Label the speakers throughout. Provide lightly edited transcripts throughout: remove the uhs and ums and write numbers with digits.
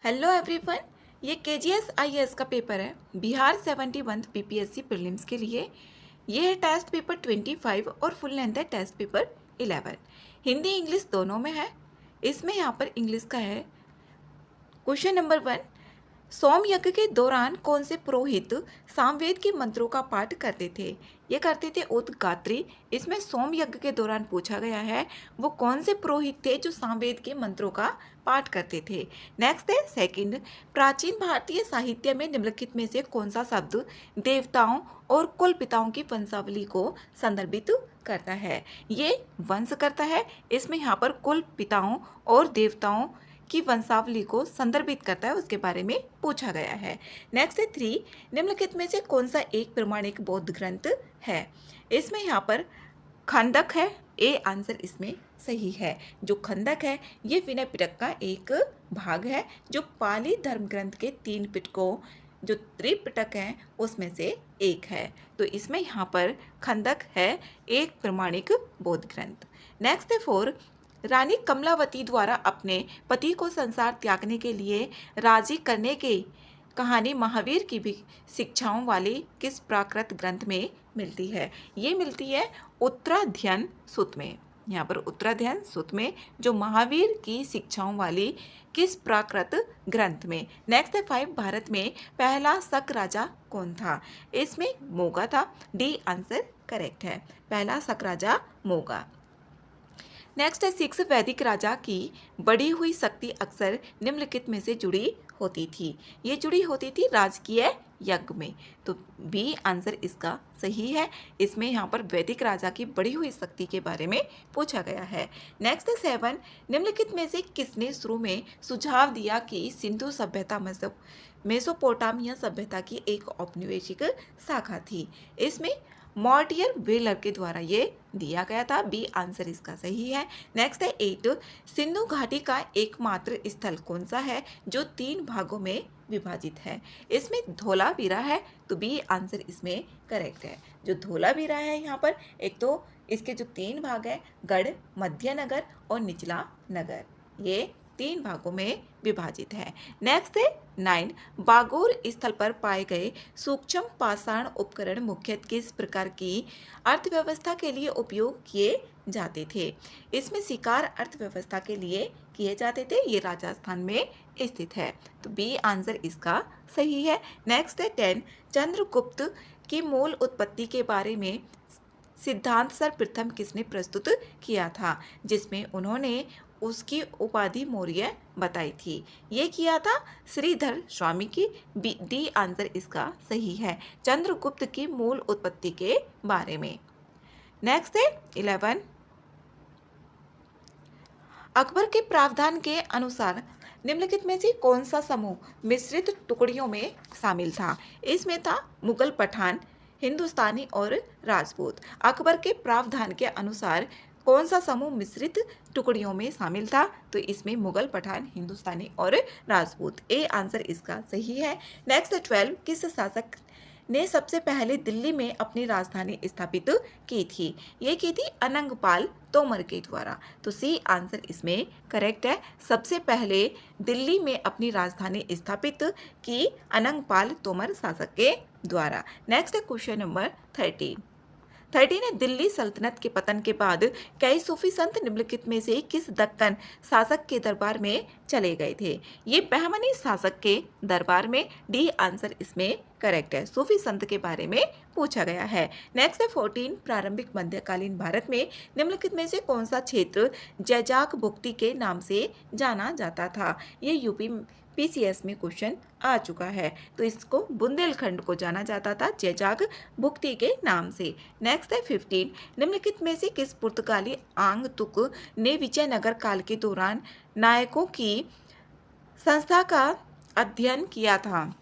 Speaker 1: Hello everyone. ये KGS IAS का paper है बिहार 71 बीपीएससी प्रीलिम्स के लिए। ये है टेस्ट पेपर 25 और फुल लेंथ है टेस्ट पेपर 11। हिंदी इंग्लिश दोनों में है। इसमें यहाँ पर इंग्लिश का है। क्वेश्चन नंबर 1, सोम यज्ञ के दौरान कौन से पुरोहित सामवेद के मंत्रों का पाठ करते थे? ये करते थे उद्गात्री। इसमें सोम यज्ञ के दौरान पूछा गया है वो कौन से पुरोहित थे जो सामवेद के मंत्रों का पाठ करते थे। नेक्स्ट है सेकंड, प्राचीन भारतीय साहित्य में निम्नलिखित में से कौन सा शब्द देवताओं और कुल पिताओं की वंशावली को संदर्भित करता है? ये वंश करता है। इसमें यहाँ पर कुल पिताओं और देवताओं की वंशावली को संदर्भित करता है, उसके बारे में पूछा गया है। नेक्स्ट है 3, निम्नलिखित में से कौन सा एक प्रमाणिक बौद्ध ग्रंथ है? इसमें यहाँ पर खंडक है। ए आंसर इसमें सही है। जो खंडक है ये विनय पिटक का एक भाग है जो पाली धर्म ग्रंथ के 3 पिटकों जो त्रिपिटक हैं उसमें से एक है। तो इसमें यहाँ पर खंडक है एक प्रमाणिक बौद्ध ग्रंथ। नेक्स्ट है 4, रानी कमलावती द्वारा अपने पति को संसार त्यागने के लिए राजी करने की कहानी महावीर की भी शिक्षाओं वाली किस प्राकृत ग्रंथ में मिलती है? ये मिलती है उत्तराध्ययन सुत्त में। यहाँ पर उत्तराध्ययन सुत्त में जो महावीर की शिक्षाओं वाली किस प्राकृत ग्रंथ में। नेक्स्ट है 5, भारत में पहला शक राजा कौन था? इसमें मोगा था। डी आंसर करेक्ट है। पहला शक राजा मोगा। नेक्स्ट है 6, वैदिक राजा की बढ़ी हुई शक्ति अक्सर निम्नलिखित में से जुड़ी होती थी। ये जुड़ी होती थी राजकीय यज्ञ में। तो बी आंसर इसका सही है। इसमें यहाँ पर वैदिक राजा की बढ़ी हुई शक्ति के बारे में पूछा गया है। नेक्स्ट है 7, निम्नलिखित में से किसने शुरू में सुझाव दिया कि सिंधु सभ्यता मेसोपोटामिया सभ्यता की एक औपनिवेशिक शाखा थी? इसमें मॉर्टियर वेलर के द्वारा ये दिया गया था। बी आंसर इसका सही है। नेक्स्ट है 8, सिंधु घाटी का एकमात्र स्थल कौन सा है जो 3 भागों में विभाजित है? इसमें धोलावीरा है। तो बी आंसर इसमें करेक्ट है। जो धोलावीरा है यहाँ पर एक तो इसके जो 3 भाग है गढ़, मध्य नगर और निचला नगर, ये 3 भागों में विभाजित है। नेक्स्ट है 9, बागोर स्थल पर पाए गए सूक्ष्म पाषाण उपकरण मुख्यतः किस प्रकार की अर्थव्यवस्था के लिए उपयोग किए जाते थे? इसमें शिकार अर्थव्यवस्था के लिए किए जाते थे। ये राजस्थान में स्थित है। तो बी आंसर इसका सही है। नेक्स्ट है 10, चंद्रगुप्त की मूल उत्पत्ति के बारे में सिद्धांत सर्वप्रथम किसने प्रस्तुत किया था जिसमें उन्होंने उसकी उपाधि मौर्य बताई थी? ये किया था श्रीधर स्वामी की। डी आंसर इसका सही है। चंद्रगुप्त की मूल उत्पत्ति के बारे में। नेक्स्ट है 11, अकबर के प्रावधान के अनुसार निम्नलिखित में से कौन सा समूह मिश्रित टुकड़ियों में शामिल था? इसमें था मुगल, पठान, हिंदुस्तानी और राजपूत। अकबर के प्रावधान के अनुसार कौन सा समूह मिश्रित टुकड़ियों में शामिल था? तो इसमें मुगल, पठान, हिंदुस्तानी और राजपूत। ए आंसर इसका सही है। नेक्स्ट 12, किस शासक ने सबसे पहले दिल्ली में अपनी राजधानी स्थापित की थी? ये की थी अनंगपाल तोमर के द्वारा। तो सी आंसर इसमें करेक्ट है। सबसे पहले दिल्ली में अपनी राजधानी स्थापित की अनंगपाल तोमर शासक के द्वारा। नेक्स्ट है क्वेश्चन नंबर 13 ने दिल्ली सल्तनत के पतन के बाद कई सूफी संत निम्नलिखित में से किस दक्कन शासक के दरबार में चले गए थे? ये बहमनी शासक के दरबार में। डी आंसर इसमें करेक्ट है। सूफी संत के बारे में पूछा गया है। नेक्स्ट है 14, प्रारंभिक मध्यकालीन भारत में निम्नलिखित में से कौन सा क्षेत्र जैजाक भुक्ति के नाम से जाना जाता था? ये यूपी पीसीएस में क्वेश्चन आ चुका है। तो इसको बुंदेलखंड को जाना जाता था जैजाक भुक्ति के नाम से। नेक्स्ट है 15, निम्नलिखित में से किस पुर्तगाली आगंतुक ने विजयनगर काल के दौरान नायकों की संस्था का अध्ययन किया था?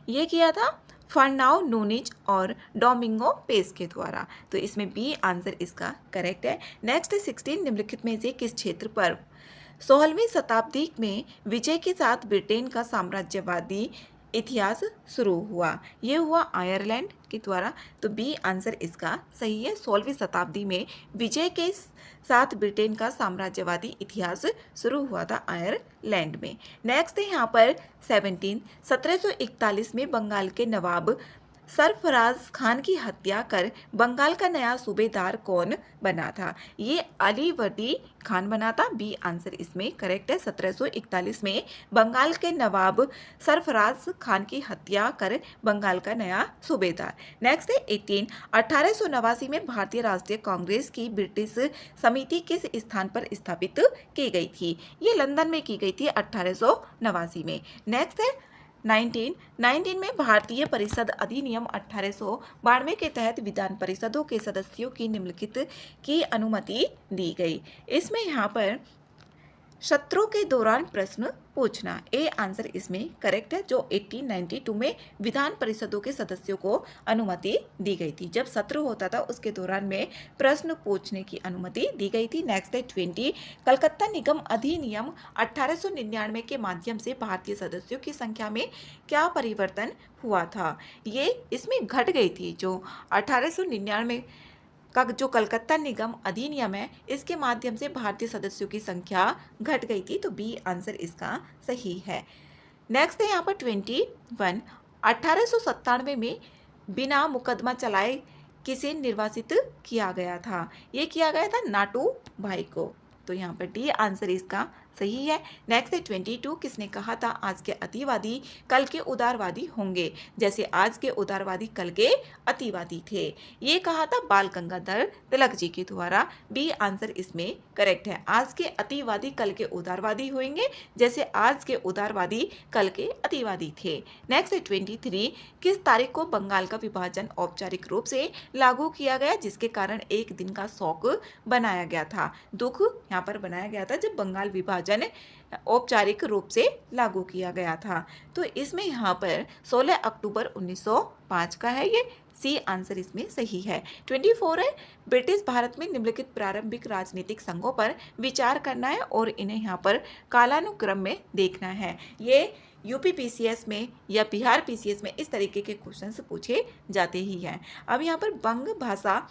Speaker 1: ये किया था फर्नाओ नूनिज और डोमिंगो पेस के द्वारा। तो इसमें बी आंसर इसका करेक्ट है। नेक्स्ट 16, निम्नलिखित में से किस क्षेत्र पर 16वीं शताब्दी में विजय के साथ ब्रिटेन का साम्राज्यवादी इतिहास शुरू हुआ? ये हुआ आयरलैंड के द्वारा। तो बी आंसर इसका सही है। 16वीं शताब्दी में विजय के साथ ब्रिटेन का साम्राज्यवादी इतिहास शुरू हुआ था आयरलैंड में। नेक्स्ट है यहाँ पर 1741 में बंगाल के नवाब सरफराज खान की हत्या कर बंगाल का नया सूबेदार कौन बना था? ये अलीवर्दी खान बना था। बी आंसर इसमें करेक्ट है। 1741 में बंगाल के नवाब सरफराज खान की हत्या कर बंगाल का नया सूबेदार। नेक्स्ट है 1889 में भारतीय राष्ट्रीय कांग्रेस की ब्रिटिश समिति किस स्थान पर स्थापित की गई थी? ये लंदन में की गई थी 1889 में। नेक्स्ट है 1919 में भारतीय परिषद अधिनियम 1892 के तहत विधान परिषदों के सदस्यों की निम्नलिखित की अनुमति दी गई। इसमें यहाँ पर सत्रों के दौरान प्रश्न पूछना, ए आंसर इसमें करेक्ट है। जो 1892 में विधान परिषदों के सदस्यों को अनुमति दी गई थी, जब सत्र होता था उसके दौरान में प्रश्न पूछने की अनुमति दी गई थी। नेक्स्ट है 20 कलकत्ता निगम अधिनियम 1899 के माध्यम से भारतीय सदस्यों की संख्या में क्या परिवर्तन हुआ था? ये इसमें घट गई थी। जो 1899 का जो कलकत्ता निगम अधिनियम है, इसके माध्यम से भारतीय सदस्यों की संख्या घट गई थी। तो बी आंसर इसका सही है। नेक्स्ट है यहाँ पर 21 1897 में बिना मुकदमा चलाए किसे निर्वासित किया गया था? ये किया गया था नाटू भाई को। तो यहाँ पर डी आंसर इसका सही है। नेक्स्ट है 22 किसने कहा था आज के अतिवादी कल के उदारवादी होंगे, जैसे आज के उदारवादी कल के अतिवादी थे? ये कहा था बाल गंगाधर तिलक जी के द्वारा। बी आंसर इसमें करेक्ट है। आज के अतिवादी कल के उदारवादी होंगे, जैसे आज के उदारवादी कल के अतिवादी थे। नेक्स्ट है 23 किस तारीख को बंगाल का विभाजन औपचारिक रूप से लागू किया गया, जिसके कारण एक दिन का शोक बनाया गया था? दुख यहाँ पर बनाया गया था जब बंगाल विभाजन औपचारिक रूप से लागू किया गया था। तो इसमें यहाँ पर 16 अक्टूबर 1905 का है। ये सी आंसर इसमें सही है। 24 है ब्रिटिश भारत में निम्नलिखित प्रारंभिक राजनीतिक संघों पर विचार करना है और इन्हें यहाँ पर कालानुक्रम में देखना है। ये यूपी पीसीएस में या बिहार पीसीएस में इस तरीके के क्वेश्चंस पूछे जाते ही हैं। अब यहाँ पर बंग भाषा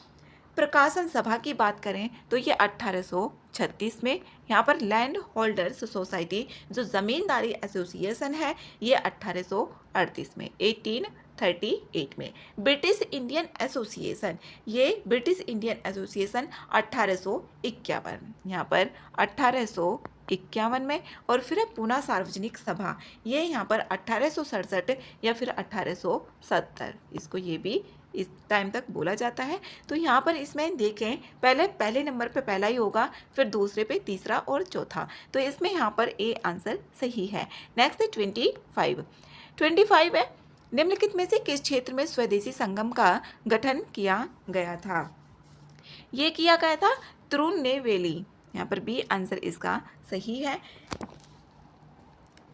Speaker 1: प्रकाशन सभा की बात करें तो ये 1836 में। यहाँ पर लैंड होल्डर्स सोसाइटी जो ज़मींदारी एसोसिएशन है, ये 1838 में। 1838 में ब्रिटिश इंडियन एसोसिएशन, ये ब्रिटिश इंडियन एसोसिएशन 1851, यहाँ पर 1851 में। और फिर पूना सार्वजनिक सभा, ये यहाँ पर 1867 या फिर 1870, इसको ये भी इस टाइम तक बोला जाता है। तो यहाँ पर इसमें देखें पहले नंबर पे पहला ही होगा, फिर दूसरे पे तीसरा और चौथा। तो इसमें यहाँ पर ए आंसर सही है। नेक्स्ट है 25 है निम्नलिखित में से किस क्षेत्र में स्वदेशी संगम का गठन किया गया था? ये किया गया था तिरुनेलवेली। यहाँ पर बी आंसर इसका सही है।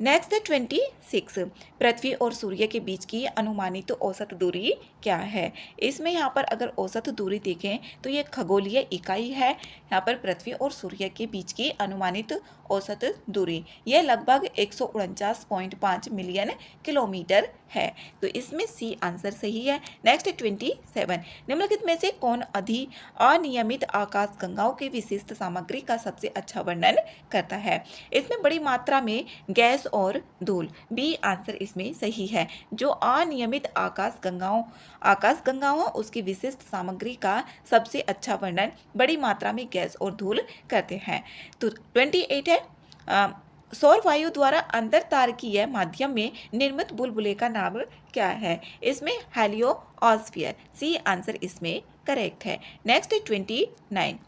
Speaker 1: नेक्स्ट है 26 पृथ्वी और सूर्य के बीच की अनुमानित औसत दूरी क्या है? इसमें यहाँ पर अगर औसत दूरी देखें तो ये खगोलीय इकाई है। यहाँ पर पृथ्वी और सूर्य के बीच की अनुमानित औसत दूरी ये लगभग 149.5 मिलियन किलोमीटर है। तो इसमें सी आंसर सही है। नेक्स्ट 27 निम्नलिखित में से कौन अनियमित आकाश गंगाओं की विशिष्ट सामग्री का सबसे अच्छा वर्णन करता है? इसमें बड़ी मात्रा में गैस और धूल। बी आंसर इसमें सही है। जो अनियमित आकाश गंगाओं उसकी विशिष्ट सामग्री का सबसे अच्छा वर्णन बड़ी मात्रा में गैस और धूल करते हैं। तो 28 है सौर वायु द्वारा अंतरतारकीय माध्यम में निर्मित बुलबुले का नाम क्या है? इसमें हेलियोस्फीयर। सी आंसर इसमें करेक्ट है। नेक्स्ट 29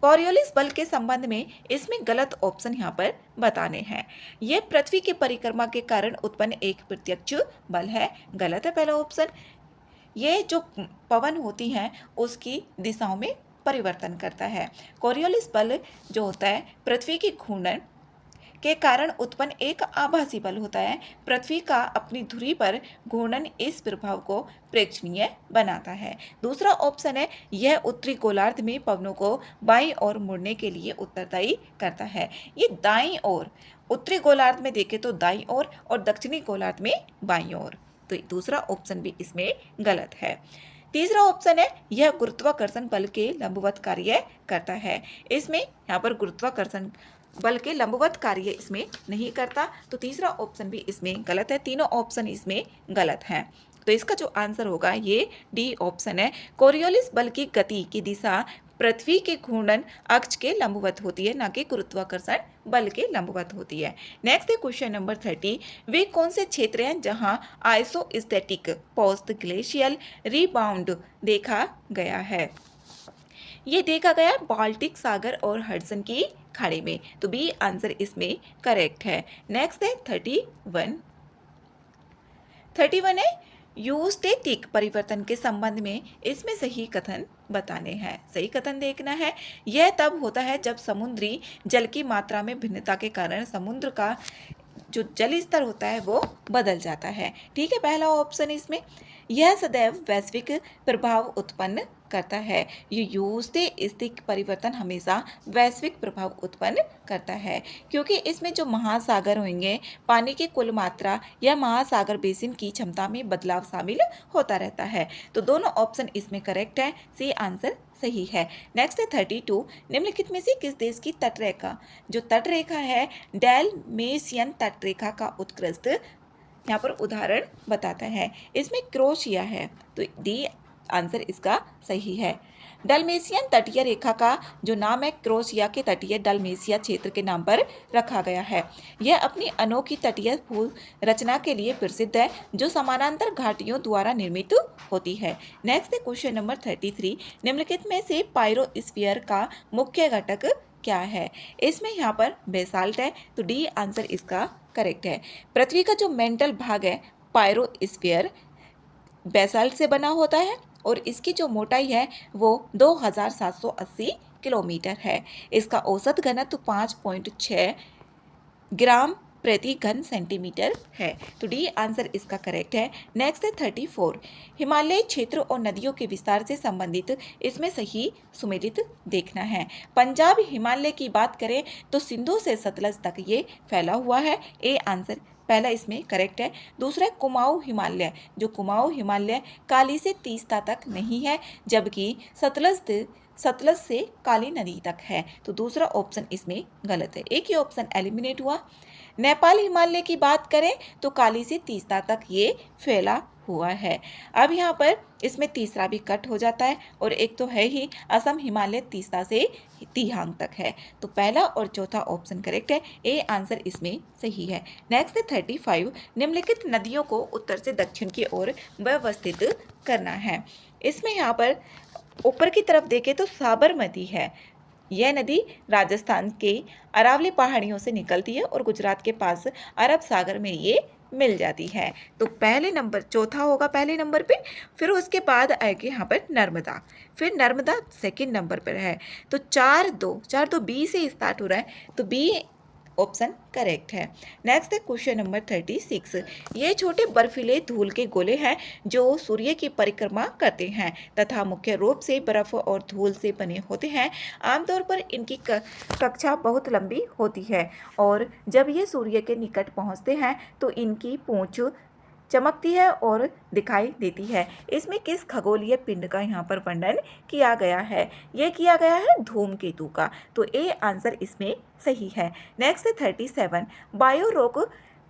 Speaker 1: कॉरियोलिस बल के संबंध में इसमें गलत ऑप्शन यहाँ पर बताने हैं। यह पृथ्वी की परिक्रमा के कारण उत्पन्न एक प्रत्यक्ष बल है। गलत है पहला ऑप्शन। ये जो पवन होती हैं उसकी दिशाओं में परिवर्तन करता है। कॉरियोलिस बल जो होता है पृथ्वी की घूर्णन के कारण उत्पन्न एक आभासी बल होता है। पृथ्वी का अपनी धुरी पर घूर्णन इस प्रभाव को प्रेक्षणीय बनाता है। दूसरा ऑप्शन है यह उत्तरी गोलार्ध में पवनों को बाईं ओर मुड़ने के लिए उत्तरदायी करता है। ये दाईं ओर उत्तरी गोलार्ध में देखें तो दाईं ओर और दक्षिणी गोलार्ध में बाईं ओर। तो दूसरा ऑप्शन भी इसमें गलत है। तीसरा ऑप्शन है यह गुरुत्वाकर्षण बल के लंबवत कार्य करता है। इसमें यहाँ पर गुरुत्वाकर्षण बल के लंबवत कार्य इसमें नहीं करता, तो तीसरा ऑप्शन भी इसमें गलत है। तीनों ऑप्शन इसमें गलत हैं। तो इसका जो आंसर होगा ये डी ऑप्शन है। कोरियोलिस बल की गति की दिशा पृथ्वी के घूर्णन अक्ष के लंबवत होती है, ना कि गुरुत्वाकर्षण बल के लंबवत होती है। नेक्स्ट है क्वेश्चन नंबर 30। वे कौन से क्षेत्र हैं जहां आइसोस्टैटिक पोस्ट ग्लेशियल रिबाउंड देखा गया है? ये देखा गया बाल्टिक सागर और हडसन की खाड़ी में। तो बी आंसर इसमें करेक्ट है। नेक्स्ट है 31 है यूस्टेटिक परिवर्तन के संबंध में इसमें सही कथन बताने हैं। सही कथन देखना है। यह तब होता है जब समुद्री जल की मात्रा में भिन्नता के कारण समुद्र का जो जल स्तर होता है वो बदल जाता है। ठीक है, पहला ऑप्शन इसमें यह सदैव वैश्विक प्रभाव उत्पन्न करता है। ये यूस्टेटिक परिवर्तन हमेशा वैश्विक प्रभाव उत्पन्न करता है, क्योंकि इसमें जो महासागर होंगे पानी की कुल मात्रा या महासागर बेसिन की क्षमता में बदलाव शामिल होता रहता है। तो दोनों ऑप्शन इसमें करेक्ट है। सी आंसर सही है। नेक्स्ट है 32। निम्नलिखित में से किस देश की तटरेखा, जो तटरेखा है डैलमेशियन तटरेखा का उत्कृष्ट यहाँ पर उदाहरण बताता है? इसमें क्रोएशिया है। तो डी आंसर इसका सही है। डलमेशियन तटीय रेखा का जो नाम है क्रोएशिया के तटीय डलमेशिया क्षेत्र के नाम पर रखा गया है। यह अपनी अनोखी तटीय भू रचना के लिए प्रसिद्ध है, जो समानांतर घाटियों द्वारा निर्मित होती है। नेक्स्ट है क्वेश्चन नंबर 33। निम्नलिखित में से पायरोस्फीयर का मुख्य घटक क्या है? इसमें यहाँ पर बेसाल्ट है। तो डी आंसर इसका करेक्ट है। पृथ्वी का जो मेंटल भाग है पायरोस्फीयर बेसाल्ट से बना होता है और इसकी जो मोटाई है वो 2780 किलोमीटर है। इसका औसत घनत्व 5.6 ग्राम प्रति घन सेंटीमीटर है। तो डी आंसर इसका करेक्ट है। नेक्स्ट है 34। हिमालय क्षेत्र और नदियों के विस्तार से संबंधित इसमें सही सुमेलित देखना है। पंजाब हिमालय की बात करें तो सिंधु से सतलज तक ये फैला हुआ है। ए आंसर पहला इसमें करेक्ट है। दूसरा कुमाऊं हिमालय, जो कुमाऊं हिमालय काली से तीस्ता तक नहीं है, जबकि सतलज से काली नदी तक है। तो दूसरा ऑप्शन इसमें गलत है। एक ही ऑप्शन एलिमिनेट हुआ। नेपाल हिमालय की बात करें तो काली से तीस्ता तक ये फैला हुआ है। अब यहाँ पर इसमें तीसरा भी कट हो जाता है और एक तो है ही असम हिमालय तीस्ता से तिहांग तक है। तो पहला और चौथा ऑप्शन करेक्ट है। ए आंसर इसमें सही है। नेक्स्ट है 35। निम्नलिखित नदियों को उत्तर से दक्षिण की ओर व्यवस्थित करना है। इसमें यहाँ पर ऊपर की तरफ देखें तो साबरमती है। यह नदी राजस्थान के अरावली पहाड़ियों से निकलती है और गुजरात के पास अरब सागर में ये मिल जाती है। तो पहले नंबर चौथा होगा पहले नंबर पे, फिर उसके बाद आएगी यहाँ पर नर्मदा, फिर नर्मदा सेकंड नंबर पर है। तो 4-2 बी से स्टार्ट हो रहा है, तो बी ऑप्शन करेक्ट है। नेक्स्ट है क्वेश्चन नंबर 36। ये छोटे बर्फीले धूल के गोले हैं जो सूर्य की परिक्रमा करते हैं तथा मुख्य रूप से बर्फ और धूल से बने होते हैं। आमतौर पर इनकी कक्षा बहुत लंबी होती है और जब ये सूर्य के निकट पहुंचते हैं तो इनकी पूंछ चमकती है और दिखाई देती है। इसमें किस खगोलीय पिंड का यहाँ पर वर्णन किया गया है? यह किया गया है धूमकेतु का। तो ए आंसर इसमें सही है। नेक्स्ट है 37। बायोरोक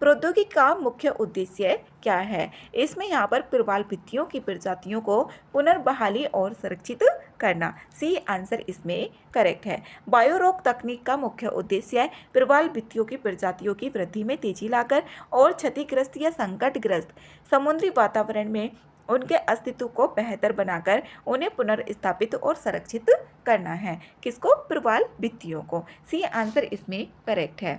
Speaker 1: प्रौद्योगिकी का मुख्य उद्देश्य क्या है? इसमें यहाँ पर प्रवाल भित्तियों की प्रजातियों को पुनर्बहाली और संरक्षित करना। सी आंसर इसमें करेक्ट है। बायोरोक तकनीक का मुख्य उद्देश्य है प्रवाल भित्तियों की प्रजातियों की वृद्धि में तेजी लाकर और क्षतिग्रस्त या संकटग्रस्त समुद्री वातावरण में उनके अस्तित्व को बेहतर बनाकर उन्हें पुनर्स्थापित और संरक्षित करना है। किसको? प्रवाल भित्तियों को। सी आंसर इसमें करेक्ट है।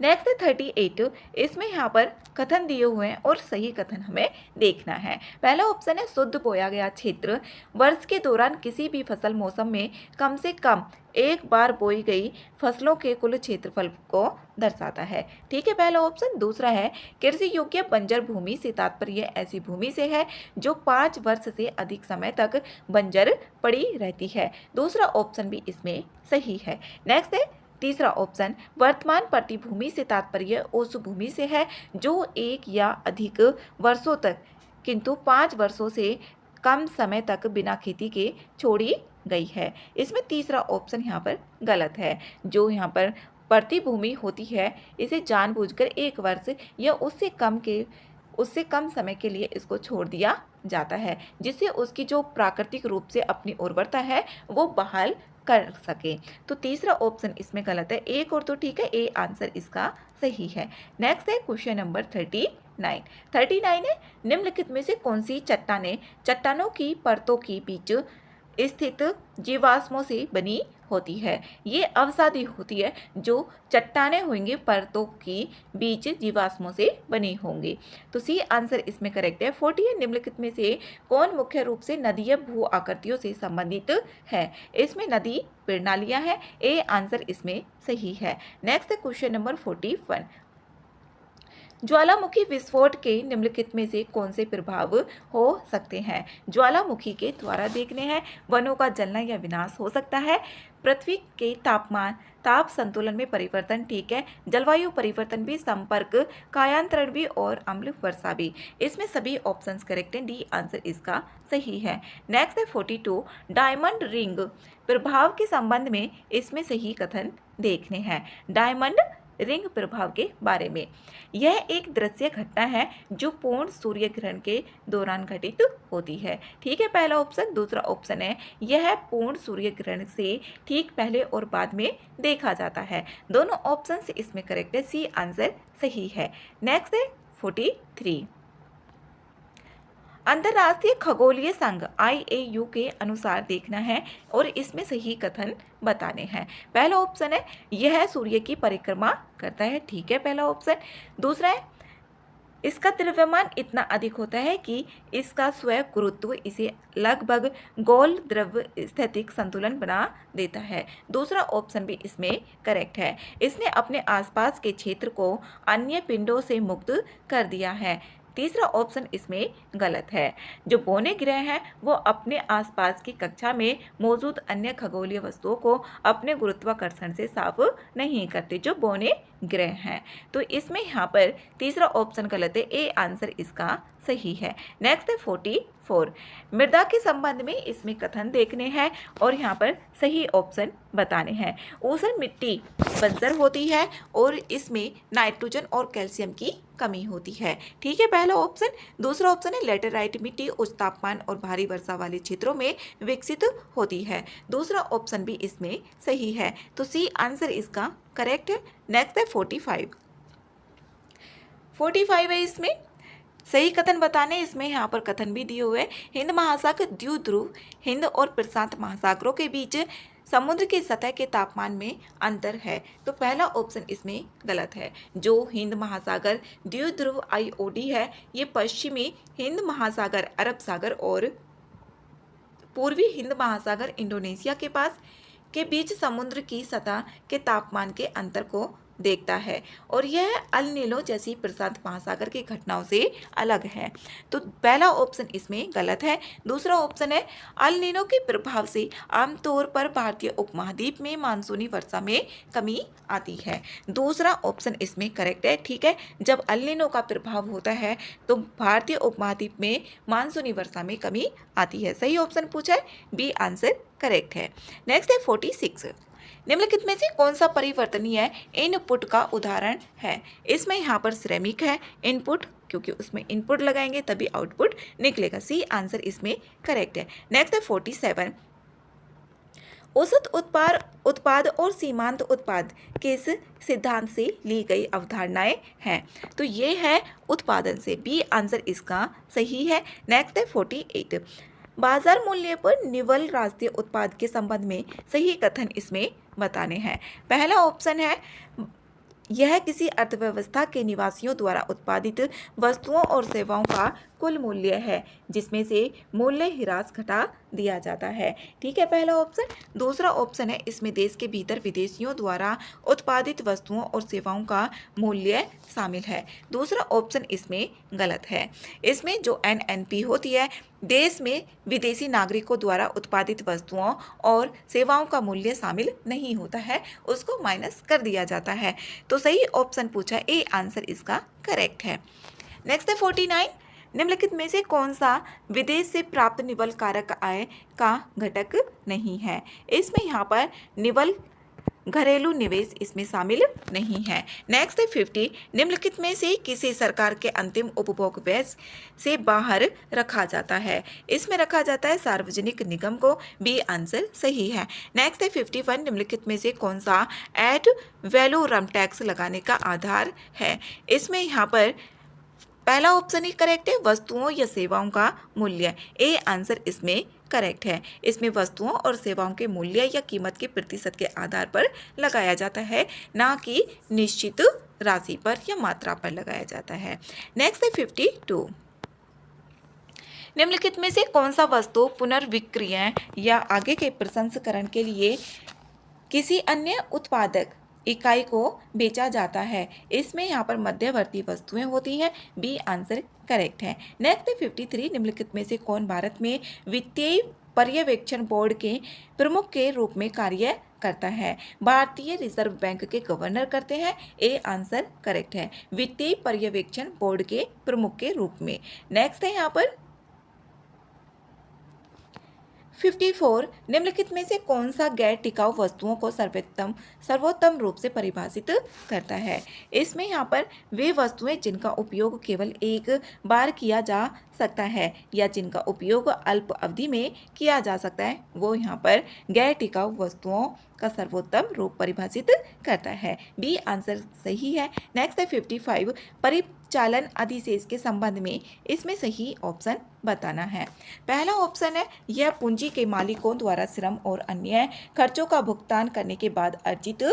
Speaker 1: नेक्स्ट है 38। इसमें यहाँ पर कथन दिए हुए हैं और सही कथन हमें देखना है। पहला ऑप्शन है शुद्ध बोया गया क्षेत्र वर्ष के दौरान किसी भी फसल मौसम में कम से कम एक बार बोई गई फसलों के कुल क्षेत्रफल को दर्शाता है। ठीक है, पहला ऑप्शन। दूसरा है कृषि योग्य बंजर भूमि से तात्पर्य ऐसी भूमि से है जो 5 वर्ष से अधिक समय तक बंजर पड़ी रहती है। दूसरा ऑप्शन भी इसमें सही है। नेक्स्ट है तीसरा ऑप्शन वर्तमान प्रतिभूमि से तात्पर्य उस भूमि से है जो एक या अधिक वर्षों तक किंतु 5 वर्षों से कम समय तक बिना खेती के छोड़ी गई है। इसमें तीसरा ऑप्शन यहाँ पर गलत है। जो यहाँ पर प्रतिभूमि होती है इसे जानबूझकर 1 वर्ष या उससे कम समय के लिए इसको छोड़ दिया जाता है, जिससे उसकी जो प्राकृतिक रूप से अपनी उर्वरता है वो बहाल कर सके। तो तीसरा ऑप्शन इसमें गलत है। 1 और 2 ठीक है, ए आंसर इसका सही है। नेक्स्ट है क्वेश्चन नंबर 39 है, निम्नलिखित में से कौन सी चट्टानों की परतों के बीच स्थित जीवाश्मों से बनी होती है। ये अवसादी होती है जो चट्टानें होंगी परतों की बीच जीवाश्मों से बनी होंगी। तो सी आंसर इसमें करेक्ट है। 40 है, निम्नलिखित में से कौन मुख्य रूप से नदीय भू आकृतियों से संबंधित है। इसमें नदी प्रणालियां हैं, ए आंसर इसमें सही है। नेक्स्ट है क्वेश्चन नंबर 41, ज्वालामुखी विस्फोट के निम्नलिखित में से कौन से प्रभाव हो सकते हैं। ज्वालामुखी के द्वारा देखने हैं, वनों का जलना या विनाश हो सकता है, पृथ्वी के ताप संतुलन में परिवर्तन ठीक है, जलवायु परिवर्तन भी, संपर्क कायांतरण भी और अम्ल वर्षा भी। इसमें सभी ऑप्शंस करेक्ट हैं, डी आंसर इसका सही है। नेक्स्ट है 42, डायमंड रिंग प्रभाव के संबंध में इसमें सही कथन देखने हैं। डायमंड रिंग प्रभाव के बारे में, यह एक दृश्य घटना है जो पूर्ण सूर्य ग्रहण के दौरान घटित होती है। ठीक है, पहला ऑप्शन। दूसरा ऑप्शन है यह पूर्ण सूर्य ग्रहण से ठीक पहले और बाद में देखा जाता है। दोनों ऑप्शन इसमें करेक्ट है, सी आंसर सही है। नेक्स्ट है 43, अंतर्राष्ट्रीय खगोलीय संघ IAU के अनुसार देखना है और इसमें सही कथन बताने हैं। पहला ऑप्शन है यह सूर्य की परिक्रमा करता है, ठीक है पहला ऑप्शन। दूसरा है इसका द्रव्यमान इतना अधिक होता है कि इसका स्वयं गुरुत्व इसे लगभग गोल द्रव्य स्थितिक संतुलन बना देता है। दूसरा ऑप्शन भी इसमें करेक्ट है, इसने अपने आसपास के क्षेत्र को अन्य पिंडों से मुक्त कर दिया है। तीसरा ऑप्शन इसमें गलत है, जो बौने ग्रह हैं वो अपने आसपास की कक्षा में मौजूद अन्य खगोलीय वस्तुओं को अपने गुरुत्वाकर्षण से साफ नहीं करते, जो बौने ग्रह हैं। तो इसमें यहाँ पर तीसरा ऑप्शन गलत है, ए आंसर इसका सही है। नेक्स्ट है 44, मृदा के संबंध में इसमें कथन देखने हैं और यहाँ पर सही ऑप्शन बताने हैं। ऊसर मिट्टी बंजर होती है और इसमें नाइट्रोजन और कैल्शियम की कमी होती है, ठीक है पहला ऑप्शन। दूसरा ऑप्शन है लेटेराइट मिट्टी उच्च तापमान और भारी वर्षा वाले क्षेत्रों में विकसित होती है। दूसरा ऑप्शन भी इसमें सही है, तो सी आंसर इसका करेक्ट है। नेक्स्ट है 45 है, इसमें सही कथन बताने। इसमें यहाँ पर कथन भी दिए हुए, हिंद महासागर द्विध्रुव हिंद और प्रशांत महासागरों के बीच समुद्र की सतह के तापमान में अंतर है। तो पहला ऑप्शन इसमें गलत है। जो हिंद महासागर द्विध्रुव IOD है ये पश्चिमी हिंद महासागर अरब सागर और पूर्वी हिंद महासागर इंडोनेशिया के पास के बीच समुद्र की सतह के तापमान के अंतर को देखता है और यह अल नीनो जैसी प्रशांत महासागर की घटनाओं से अलग है। तो पहला ऑप्शन इसमें गलत है। दूसरा ऑप्शन है अल नीनो के प्रभाव से आमतौर पर भारतीय उपमहाद्वीप में मानसूनी वर्षा में कमी आती है। दूसरा ऑप्शन इसमें करेक्ट है, ठीक है। जब अल नीनो का प्रभाव होता है तो भारतीय उपमहाद्वीप में मानसूनी वर्षा में कमी आती है। सही ऑप्शन पूछा है, बी आंसर करेक्ट है। नेक्स्ट है 46, निम्नलिखित में से कौन सा परिवर्तनीय इनपुट का उदाहरण है। इसमें यहाँ पर सिरेमिक है इनपुट, क्योंकि उसमें इनपुट लगाएंगे तभी आउटपुट निकलेगा। सी आंसर इसमें करेक्ट है। नेक्स्ट है 47, औसत उत्पाद और सीमांत उत्पाद किस सिद्धांत से ली गई अवधारणाएं हैं। तो ये है उत्पादन से, बी आंसर इसका सही है। नेक्स्ट है 48, बाजार मूल्य पर निवल राष्ट्रीय उत्पाद के संबंध में सही कथन इसमें बताने हैं। पहला ऑप्शन है यह किसी अर्थव्यवस्था के निवासियों द्वारा उत्पादित वस्तुओं और सेवाओं का कुल मूल्य है जिसमें से मूल्य ह्रास घटा दिया जाता है। ठीक है, पहला ऑप्शन। दूसरा ऑप्शन है इसमें देश के भीतर विदेशियों द्वारा उत्पादित वस्तुओं और सेवाओं का मूल्य शामिल है। दूसरा ऑप्शन इसमें गलत है। इसमें जो NNP होती है, देश में विदेशी नागरिकों द्वारा उत्पादित वस्तुओं और सेवाओं का मूल्य शामिल नहीं होता है, उसको माइनस कर दिया जाता है। तो सही ऑप्शन पूछा, ए आंसर इसका करेक्ट है। नेक्स्ट है 49। निम्नलिखित में से कौन सा विदेश से प्राप्त निवल कारक आय का घटक नहीं है? इसमें यहाँ पर निवल घरेलू निवेश इसमें शामिल नहीं है। नेक्स्ट है 50। निम्नलिखित में से किसे सरकार के अंतिम उपभोग व्यय से बाहर रखा जाता है? इसमें रखा जाता है सार्वजनिक निगम को, बी आंसर सही है। नेक्स्ट है 51। निम्नलिखित में से कौन सा एड वैलोरम टैक्स लगाने का आधार है? इसमें यहाँ पर पहला ऑप्शन ही करेक्ट है, वस्तुओं या सेवाओं का मूल्य, ए आंसर इसमें करेक्ट है। इसमें वस्तुओं और सेवाओं के मूल्य या कीमत के प्रतिशत के आधार पर लगाया जाता है, ना कि निश्चित राशि पर या मात्रा पर लगाया जाता है। नेक्स्ट है 52। निम्नलिखित में से कौन सा वस्तु पुनर्विक्रय या आगे के प्रसंस्करण के लिए किसी अन्य उत्पादक इकाई को बेचा जाता है? इसमें यहाँ पर मध्यवर्ती वस्तुएं होती हैं, बी आंसर करेक्ट है। नेक्स्ट है 53। निम्नलिखित में से कौन भारत में वित्तीय पर्यवेक्षण बोर्ड के प्रमुख के रूप में कार्य करता है? भारतीय रिजर्व बैंक के गवर्नर करते हैं, ए आंसर करेक्ट है, वित्तीय पर्यवेक्षण बोर्ड के प्रमुख के रूप में। नेक्स्ट है यहाँ पर 54। निम्नलिखित में से कौन सा गैर टिकाऊ वस्तुओं को सर्वोत्तम रूप से परिभाषित करता है? इसमें यहाँ पर वे वस्तुएं जिनका उपयोग केवल एक बार किया जा सकता है या जिनका उपयोग अल्प अवधि में किया जा सकता है, वो यहाँ पर गैर टिकाऊ वस्तुओं का सर्वोत्तम रूप परिभाषित करता है, बी आंसर सही है। नेक्स्ट है 55। परिचालन अधिशेष के संबंध में इसमें सही ऑप्शन बताना है। पहला ऑप्शन है यह पूंजी के मालिकों द्वारा श्रम और अन्य खर्चों का भुगतान करने के बाद अर्जित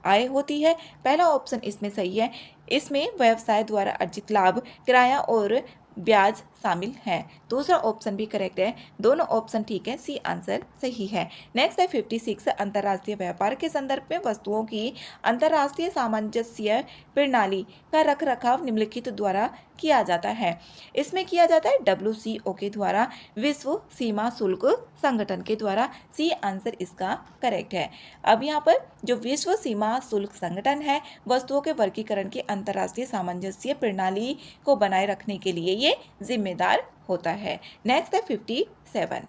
Speaker 1: आय होती है। पहला ऑप्शन इसमें सही है। इसमें व्यवसाय द्वारा अर्जित लाभ, किराया और ब्याज शामिल है। दूसरा ऑप्शन भी करेक्ट है, दोनों ऑप्शन ठीक है, सी आंसर सही है। नेक्स्ट है 56। अंतर्राष्ट्रीय व्यापार के संदर्भ में वस्तुओं की अंतर्राष्ट्रीय सामंजस्य प्रणाली का रखरखाव निम्नलिखित द्वारा किया जाता है। इसमें किया जाता है WCO के द्वारा, विश्व सीमा शुल्क संगठन के द्वारा, सी आंसर इसका करेक्ट है। अब यहाँ पर जो विश्व सीमा शुल्क संगठन है, वस्तुओं के वर्गीकरण की अंतर्राष्ट्रीय सामंजस्य प्रणाली को बनाए रखने के लिए ये जिम्मेदार होता है। नेक्स्ट है 57।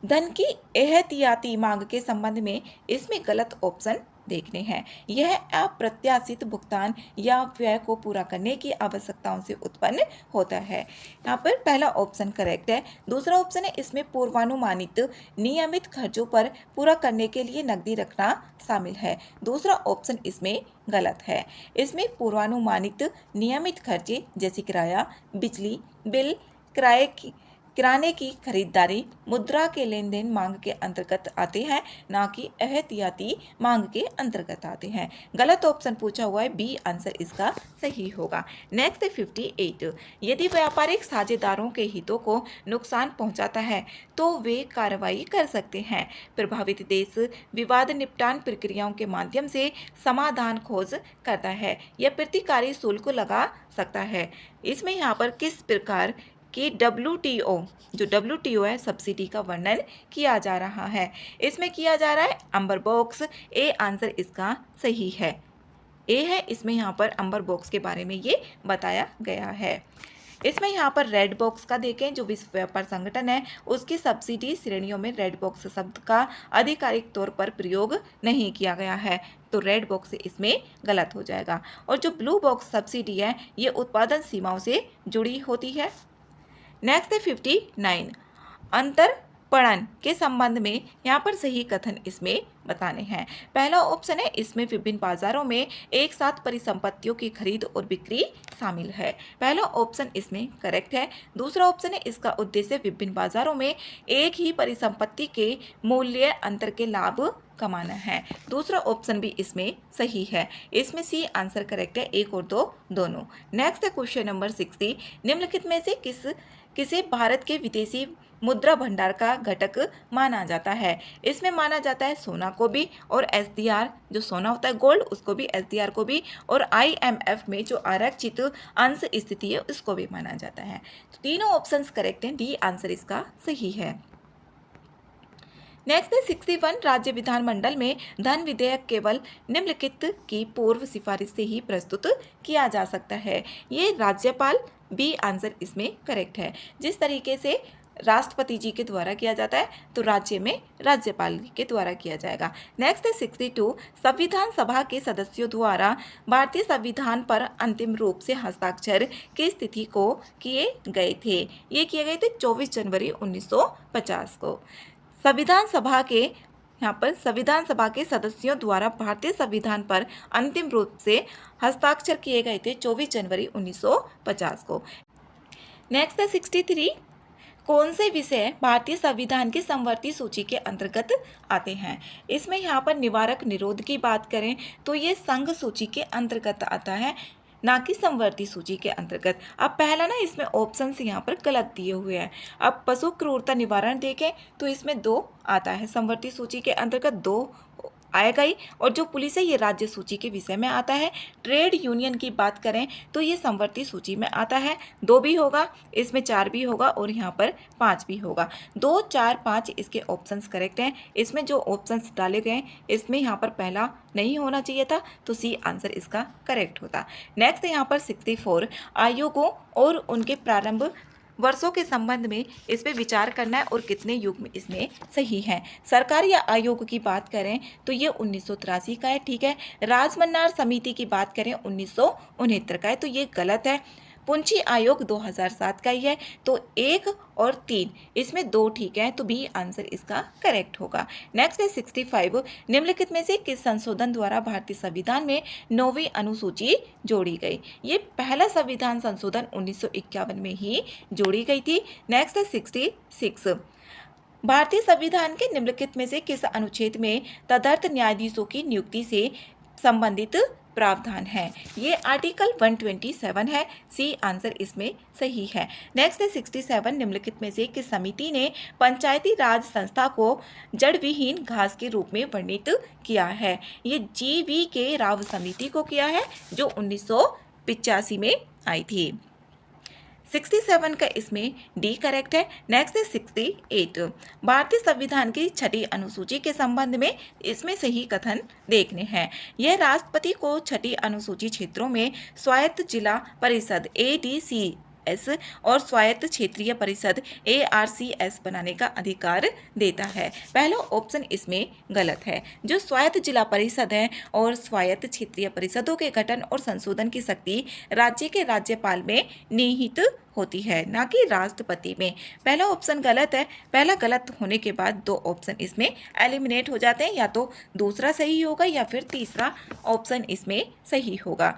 Speaker 1: धन की एहतियाती मांग के संबंध में इसमें गलत ऑप्शन देखने हैं। यह अप्रत्याशित भुगतान या व्यय को पूरा करने की आवश्यकताओं से उत्पन्न होता है। यहाँ पर पहला ऑप्शन करेक्ट है। दूसरा ऑप्शन है इसमें पूर्वानुमानित नियमित खर्चों पर पूरा करने के लिए नकदी रखना शामिल है। दूसरा ऑप्शन इसमें गलत है। इसमें पूर्वानुमानित नियमित खर्चे जैसे किराया, बिजली बिल, किराने की खरीदारी, मुद्रा के लेन देन मांग के अंतर्गत आते हैं, ना कि एहतियाती मांग के अंतर्गत आते हैं। गलत ऑप्शन पूछा हुआ है, बी आंसर इसका सही होगा। नेक्स्ट है 58। यदि व्यापारिक साझेदारों के हितों को नुकसान पहुंचाता है तो वे कार्रवाई कर सकते हैं। प्रभावित देश विवाद निपटान प्रक्रियाओं के माध्यम से समाधान खोज करता है या प्रतिकारी शुल्क लगा सकता है। इसमें यहाँ पर किस प्रकार कि WTO, जो WTO है, सब्सिडी का वर्णन किया जा रहा है। इसमें किया जा रहा है अंबर बॉक्स, ए आंसर इसका सही है, ए है। इसमें यहाँ पर अंबर बॉक्स के बारे में ये बताया गया है। इसमें यहाँ पर रेड बॉक्स का देखें, जो विश्व व्यापार संगठन है उसकी सब्सिडी श्रेणियों में रेड बॉक्स शब्द का आधिकारिक तौर पर प्रयोग नहीं किया गया है, तो रेड बॉक्स इसमें गलत हो जाएगा। और जो ब्लू बॉक्स सब्सिडी है ये उत्पादन सीमाओं से जुड़ी होती है। नेक्स्ट है 59। अंतर पणन के संबंध में यहाँ पर सही कथन इसमें बताने हैं। पहला ऑप्शन है, इसमें विभिन्न बाजारों में एक साथ परिसंपत्तियों की खरीद और बिक्री शामिल है। पहला ऑप्शन इसमें करेक्ट है। दूसरा ऑप्शन है, इसका उद्देश्य विभिन्न बाजारों में एक ही परिसंपत्ति के मूल्य अंतर के लाभ कमाना है। दूसरा ऑप्शन भी इसमें सही है। इसमें सी आंसर करेक्ट है, 1 और 2 दोनों। नेक्स्ट है क्वेश्चन नंबर 60। निम्नलिखित में से किसे भारत के विदेशी मुद्रा भंडार का घटक माना जाता है? इसमें माना जाता है सोना को भी, और एसडीआर जो सोना होता है गोल्ड उसको भी, एसडीआर को भी, और आईएमएफ में जो आरक्षित अंश स्थिति है उसको भी माना जाता है। तो तीनों ऑप्शंस करेक्ट हैं, डी आंसर इसका सही है। नेक्स्ट है 61। राज्य विधानमंडल में धन विधेयक केवल निम्नलिखित की पूर्व सिफारिश से ही प्रस्तुत किया जा सकता है। ये राज्यपाल, बी आंसर इसमें करेक्ट है। जिस तरीके से राष्ट्रपति जी के द्वारा किया जाता है तो राज्य में राज्यपाल के द्वारा किया जाएगा। नेक्स्ट है 62। संविधान सभा के सदस्यों द्वारा भारतीय संविधान पर अंतिम रूप से हस्ताक्षर की स्थिति को किए गए थे? ये किए गए थे 24 जनवरी 1950 को। संविधान सभा के सदस्यों द्वारा भारतीय संविधान पर अंतिम रूप से हस्ताक्षर किए गए थे 24 जनवरी 1950 को। नेक्स्ट है 63। कौन से विषय भारतीय संविधान की समवर्ती सूची के अंतर्गत आते हैं? इसमें यहाँ पर निवारक निरोध की बात करें तो ये संघ सूची के अंतर्गत आता है, ना कि समवर्ती सूची के अंतर्गत। अब पहला ना इसमें ऑप्शन यहाँ पर गलत दिए हुए हैं। अब पशु क्रूरता निवारण देखें तो इसमें 2 आता है, समवर्ती सूची के अंतर्गत 2 आएगा ही, और जो पुलिस है ये राज्य सूची के विषय में आता है। ट्रेड यूनियन की बात करें तो ये समवर्ती सूची में आता है, 2 भी होगा, इसमें 4 भी होगा और यहाँ पर 5 भी होगा। 2, 4, 5 इसके ऑप्शंस करेक्ट हैं। इसमें जो ऑप्शंस डाले गए इसमें यहाँ पर पहला नहीं होना चाहिए था, तो सी आंसर इसका करेक्ट होता। नेक्स्ट यहाँ पर 64। आयोगों और उनके प्रारंभ वर्षों के संबंध में इस पर विचार करना है और कितने युग में इसमें सही है। सरकार या आयोग की बात करें तो ये 1983 का है, ठीक है। राजमन्नार समिति की बात करें 1969 का है, तो ये गलत है। पुंछी आयोग 2007 का ही है, तो 1 और 3 इसमें 2 ठीक है, तो बी आंसर इसका करेक्ट होगा। नेक्स्ट है 65। निम्नलिखित में से किस संशोधन द्वारा भारतीय संविधान में 9वीं अनुसूची जोड़ी गई? ये पहला संविधान संशोधन 1951 में ही जोड़ी गई थी। नेक्स्ट है 66। भारतीय संविधान के निम्नलिखित में से किस अनुच्छेद में तदर्थ न्यायाधीशों की नियुक्ति से संबंधित प्रावधान है? ये आर्टिकल 127 है, सी आंसर इसमें सही है। नेक्स्ट है 67। निम्नलिखित में से किस समिति ने पंचायती राज संस्था को जड़ विहीन घास के रूप में वर्णित किया है? ये GV.K. राव समिति को किया है, जो 1985 में आई थी। 67 का इसमें डी करेक्ट है। नेक्स्ट है 68। भारतीय संविधान की 6ठी अनुसूची के संबंध में इसमें सही कथन देखने हैं। यह राष्ट्रपति को 6ठी अनुसूची क्षेत्रों में स्वायत्त जिला परिषद ADCS और स्वायत्त क्षेत्रीय परिषद ARCS बनाने का अधिकार देता है। पहला ऑप्शन इसमें गलत है। जो स्वायत्त जिला परिषद है और स्वायत्त क्षेत्रीय परिषदों के गठन और संशोधन की शक्ति राज्य के राज्यपाल में निहित होती है, ना कि राष्ट्रपति में। पहला ऑप्शन गलत है। पहला गलत होने के बाद 2 ऑप्शन इसमें एलिमिनेट हो जाते हैं, या तो दूसरा सही होगा या फिर तीसरा ऑप्शन इसमें सही होगा।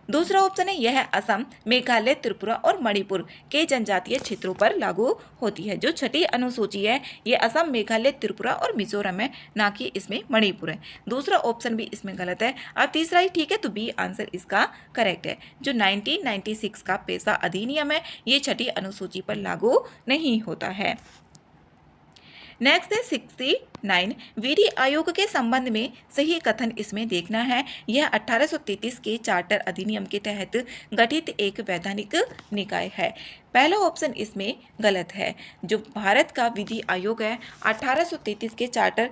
Speaker 1: दूसरा ऑप्शन है यह असम, मेघालय, त्रिपुरा और मणिपुर के जनजातीय क्षेत्रों पर लागू होती है। जो 6ठी अनुसूची है ये असम, मेघालय, त्रिपुरा और मिजोरम है, ना कि इसमें मणिपुर है। दूसरा ऑप्शन भी इसमें गलत है। अब तीसरा ही ठीक है, तो बी आंसर इसका करेक्ट है। जो 1996 का पेशा अधिनियम है ये 6ठी अनुसूची पर लागू नहीं होता है। नेक्स्ट है 69। विधि आयोग के संबंध में सही कथन इसमें देखना है। यह 1833 के चार्टर अधिनियम के तहत गठित एक वैधानिक निकाय है। पहला ऑप्शन इसमें गलत है। जो भारत का विधि आयोग है 1833 के चार्टर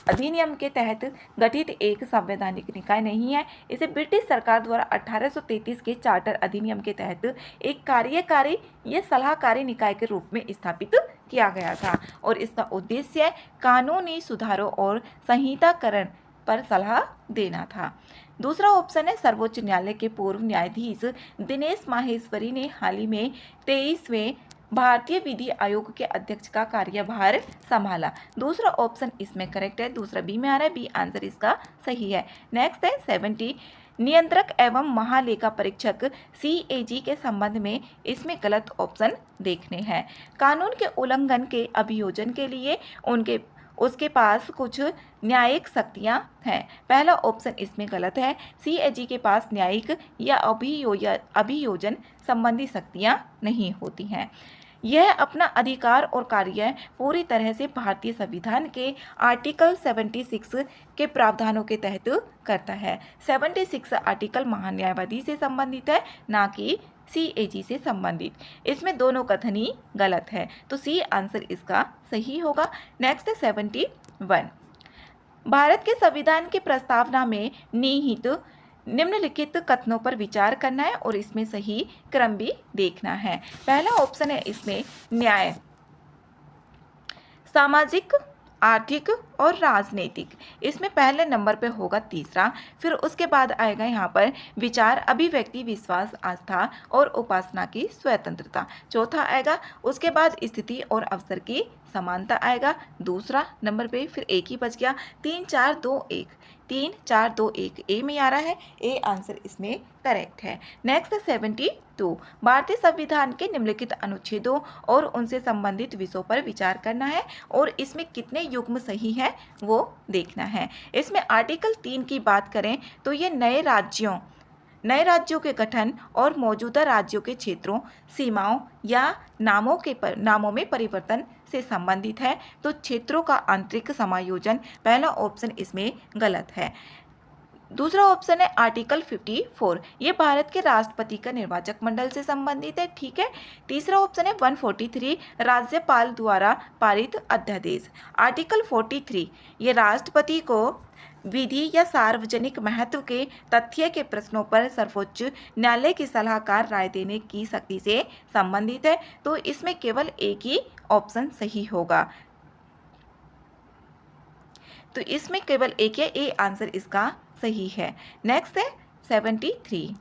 Speaker 1: अधिनियम के तहत गठित एक संवैधानिक निकाय नहीं है। इसे ब्रिटिश सरकार द्वारा 1833 के चार्टर अधिनियम के तहत एक कार्यकारी या सलाहकारी निकाय के रूप में स्थापित किया गया था, और इसका उद्देश्य कानूनी सुधारों और संहिताकरण पर सलाह देना था। दूसरा ऑप्शन है सर्वोच्च न्यायालय के पूर्व न्यायाधीश दिनेश माहेश्वरी ने हाल ही में 23वें भारतीय विधि आयोग के अध्यक्ष का कार्यभार संभाला। दूसरा ऑप्शन इसमें करेक्ट है, दूसरा बी में आ रहा है, बी आंसर इसका सही है। नेक्स्ट है 70, नियंत्रक एवं महालेखा परीक्षक CAG के संबंध में इसमें गलत ऑप्शन देखने हैं। कानून के उल्लंघन के अभियोजन के लिए उसके पास कुछ न्यायिक शक्तियां हैं। पहला ऑप्शन इसमें गलत है, CAG के पास न्यायिक या अभियोजन संबंधी शक्तियां नहीं होती हैं। यह अपना अधिकार और कार्य पूरी तरह से भारतीय संविधान के आर्टिकल 76 के प्रावधानों के तहत करता है। 76 आर्टिकल महान्यायवादी से संबंधित है, ना कि CAG से संबंधित। इसमें दोनों कथन ही गलत है, तो सी आंसर इसका सही होगा। नेक्स्ट है 71, भारत के संविधान की प्रस्तावना में निहित निम्नलिखित कथनों पर विचार करना है और इसमें सही क्रम भी देखना है। पहला ऑप्शन है इसमें न्याय, सामाजिक, आर्थिक और राजनीतिक। इसमें पहले नंबर पे होगा तीसरा, फिर उसके बाद आएगा यहाँ पर विचार, अभिव्यक्ति, विश्वास, आस्था और उपासना की स्वतंत्रता। चौथा आएगा, उसके बाद स्थिति और अवसर की समानता आएगा दूसरा नंबर पे, फिर एक ही बच गया। 3 4 2 1, 3 4 2 1 ए में आ रहा है, ए आंसर इसमें करेक्ट है। नेक्स्ट 72, भारतीय संविधान के निम्नलिखित अनुच्छेदों और उनसे संबंधित विषयों पर विचार करना है और इसमें कितने युग्म सही है वो देखना है। इसमें आर्टिकल 3 की बात करें तो ये नए राज्यों के गठन और मौजूदा राज्यों के क्षेत्रों, सीमाओं या नामों में परिवर्तन से संबंधित है, तो क्षेत्रों का आंतरिक समायोजन, पहला ऑप्शन इसमें गलत है। दूसरा ऑप्शन है आर्टिकल 54, ये भारत के राष्ट्रपति का निर्वाचक मंडल से संबंधित है, ठीक है। तीसरा ऑप्शन है 143, राज्यपाल द्वारा पारित अध्यादेश। आर्टिकल 43, ये राष्ट्रपति को विधि या सार्वजनिक महत्व के तथ्य के प्रश्नों पर सर्वोच्च न्यायालय की सलाहकार राय देने की शक्ति से संबंधित है, तो इसमें केवल एक ही ऑप्शन सही होगा, तो इसमें केवल एक है, ए आंसर इसका सही है। नेक्स्ट है 73,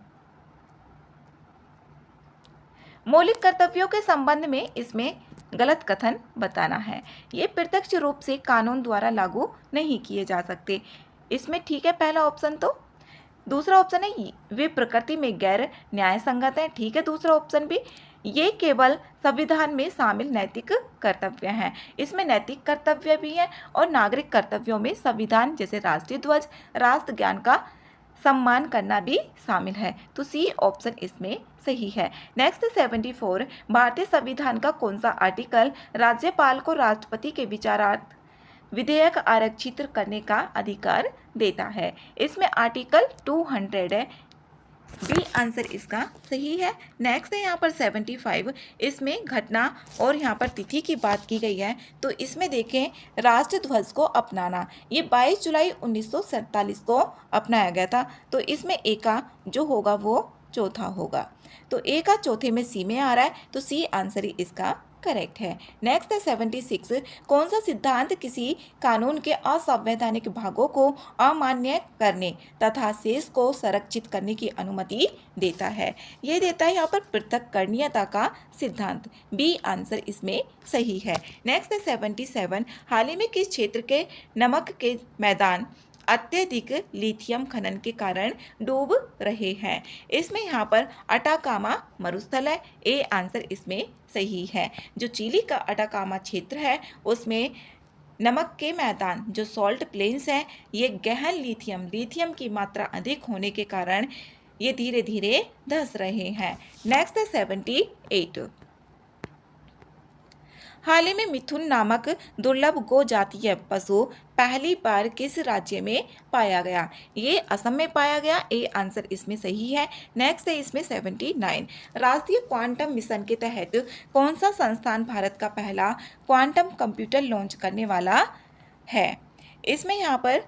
Speaker 1: मौलिक कर्तव्यों के संबंध में इसमें गलत कथन बताना है। ये प्रत्यक्ष रूप से कानून द्वारा लागू नहीं किए जा सकते, इसमें ठीक है पहला ऑप्शन। तो दूसरा ऑप्शन है वे प्रकृति में गैर न्याय संगत है, ठीक है दूसरा ऑप्शन भी। ये केवल संविधान में शामिल नैतिक कर्तव्य हैं, इसमें नैतिक कर्तव्य भी है और नागरिक कर्तव्यों में संविधान जैसे राष्ट्रीय ध्वज, राष्ट्र ज्ञान का सम्मान करना भी शामिल है, तो सी ऑप्शन इसमें सही है। नेक्स्ट 74, भारतीय संविधान का कौन सा आर्टिकल राज्यपाल को राष्ट्रपति के विचारार्थ विधेयक आरक्षित करने का अधिकार देता है? इसमें आर्टिकल 200 है, बी आंसर इसका सही है। नेक्स्ट है यहाँ पर 75, इसमें घटना और यहाँ पर तिथि की बात की गई है, तो इसमें देखें राष्ट्र ध्वज को अपनाना, ये 22 जुलाई 1947 को अपनाया गया था, तो इसमें ए का जो होगा वो चौथा होगा, तो ए का चौथे में सी में आ रहा है, तो सी आंसर ही इसका करेक्ट है। नेक्स्ट है 76, कौन सा सिद्धांत किसी कानून के असंवैधानिक भागों को अमान्य करने तथा शेष को संरक्षित करने की अनुमति देता है? ये देता है यहाँ पर पृथक्करणीयता का सिद्धांत, बी आंसर इसमें सही है। नेक्स्ट है 77, हाल ही में किस क्षेत्र के नमक के मैदान अत्यधिक लिथियम खनन के कारण डूब रहे हैं? इसमें यहाँ पर अटाकामा मरुस्थल है, ए आंसर इसमें सही है। जो चिली का अटाकामा क्षेत्र है उसमें नमक के मैदान जो सॉल्ट प्लेन्स हैं, ये गहन लिथियम की मात्रा अधिक होने के कारण ये धीरे धीरे धंस रहे हैं। नेक्स्ट है 78, हाल ही में मिथुन नामक दुर्लभ गो जातीय पशु पहली बार किस राज्य में पाया गया? ये असम में पाया गया, ए आंसर इसमें सही है। नेक्स्ट है इसमें 79, राष्ट्रीय क्वांटम मिशन के तहत कौन सा संस्थान भारत का पहला क्वांटम कंप्यूटर लॉन्च करने वाला है? इसमें यहाँ पर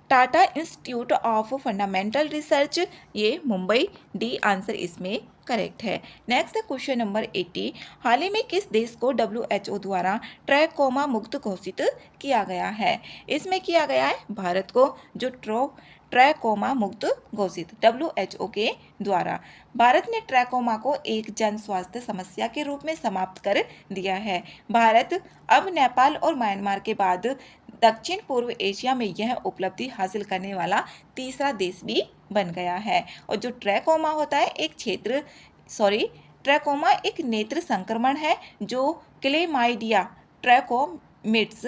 Speaker 1: Tata institute of fundamental research, ये मुंबई, डी आंसर इसमें करेक्ट है। नेक्स्ट है क्वेश्चन नंबर 80, हाल ही में किस देश को WHO द्वारा ट्रैकोमा मुक्त घोषित किया गया है? इसमें किया गया है भारत को, जो ट्रैकोमा मुक्त घोषित WHO के द्वारा। भारत ने ट्रैकोमा को एक जन स्वास्थ्य समस्या के रूप में समाप्त कर दिया है। भारत अब नेपाल और म्यांमार के बाद दक्षिण पूर्व एशिया में यह उपलब्धि हासिल करने वाला तीसरा देश भी बन गया है। और जो ट्रैकोमा होता है ट्रैकोमा एक नेत्र संक्रमण है जो क्लेमाइडिया ट्रैकोमिट्स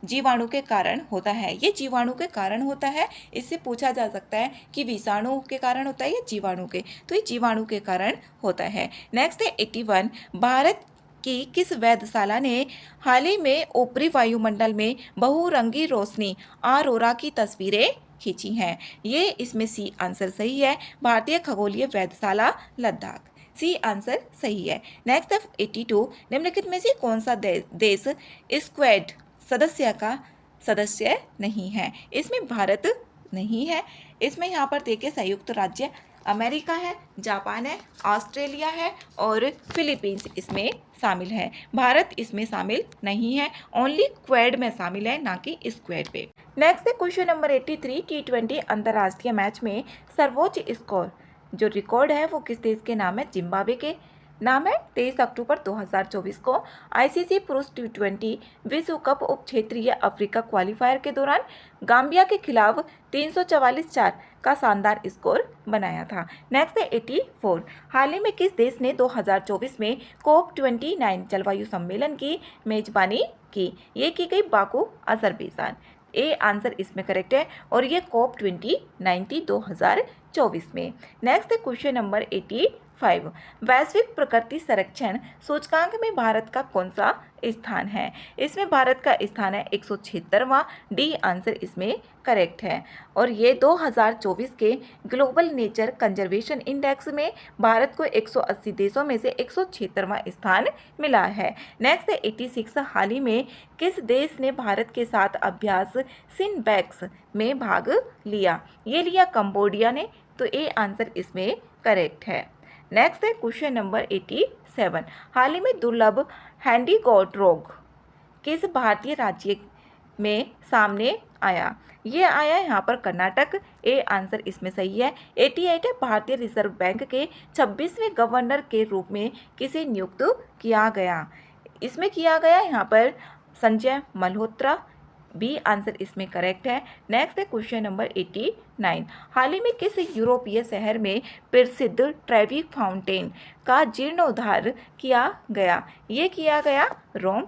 Speaker 1: जीवाणु के कारण होता है। ये जीवाणु के कारण होता है। इससे पूछा जा सकता है कि विषाणु के कारण होता है या जीवाणु के, तो ये जीवाणु के कारण होता है। नेक्स्ट है 81, भारत की किस वेधशाला ने हाल ही में ऊपरी वायुमंडल में बहुरंगी रोशनी ऑरोरा की तस्वीरें खींची हैं? ये इसमें सी आंसर सही है, भारतीय खगोलीय वेधशाला लद्दाख। सी आंसर सही है। नेक्स्ट है 82, निम्नलिखित में से कौन सा देश स्क्वाड सदस्य का सदस्य नहीं है? इसमें भारत नहीं है। इसमें यहाँ पर देखिए संयुक्त राज्य अमेरिका है, जापान है, ऑस्ट्रेलिया है और फिलीपींस इसमें शामिल है। भारत इसमें शामिल नहीं है, ओनली क्वाड में शामिल है, ना कि स्क्वाड पे। नेक्स्ट है क्वेश्चन नंबर 83, T20 अंतर्राष्ट्रीय मैच में सर्वोच्च स्कोर जो रिकॉर्ड है वो किस देश के नाम है? जिम्बाब्वे के नाम है। 23 अक्टूबर 2024 को आईसीसी पुरुष T20 विश्व कप उप क्षेत्रीय अफ्रीका क्वालिफायर के दौरान गाम्बिया के खिलाफ 344 का शानदार स्कोर बनाया था। नेक्स्ट है 84, हाल ही में किस देश ने 2024 में COP29 जलवायु सम्मेलन की मेजबानी की? ये की गई बाकू, अजरबैजान। ए आंसर इसमें करेक्ट है और ये COP29 2024 में। नेक्स्ट है क्वेश्चन नंबर 85, वैश्विक प्रकृति संरक्षण सूचकांक में भारत का कौन सा स्थान है? इसमें भारत का स्थान है 176वां। डी आंसर इसमें करेक्ट है और ये 2024 के ग्लोबल नेचर कंजर्वेशन इंडेक्स में भारत को 180 देशों में से 176वां स्थान मिला है। नेक्स्ट है 86, हाल ही में किस देश ने भारत के साथ अभ्यास सिनबैक्स में भाग लिया? ये लिया कंबोडिया ने, तो ए आंसर इसमें करेक्ट है। नेक्स्ट है क्वेश्चन नंबर 87, हाल ही में दुर्लभ हैंडीगॉट रोग किस भारतीय राज्य में सामने आया? ये आया यहाँ पर कर्नाटक। ए आंसर इसमें सही है। 88 है, भारतीय रिजर्व बैंक के 26वें गवर्नर के रूप में किसे नियुक्त किया गया? इसमें किया गया यहाँ पर संजय मल्होत्रा। बी आंसर इसमें करेक्ट है। नेक्स्ट है क्वेश्चन नंबर 89, हाल ही में किस यूरोपीय शहर में प्रसिद्ध ट्रेवी फाउंटेन का जीर्णोद्धार किया गया? ये किया गया रोम।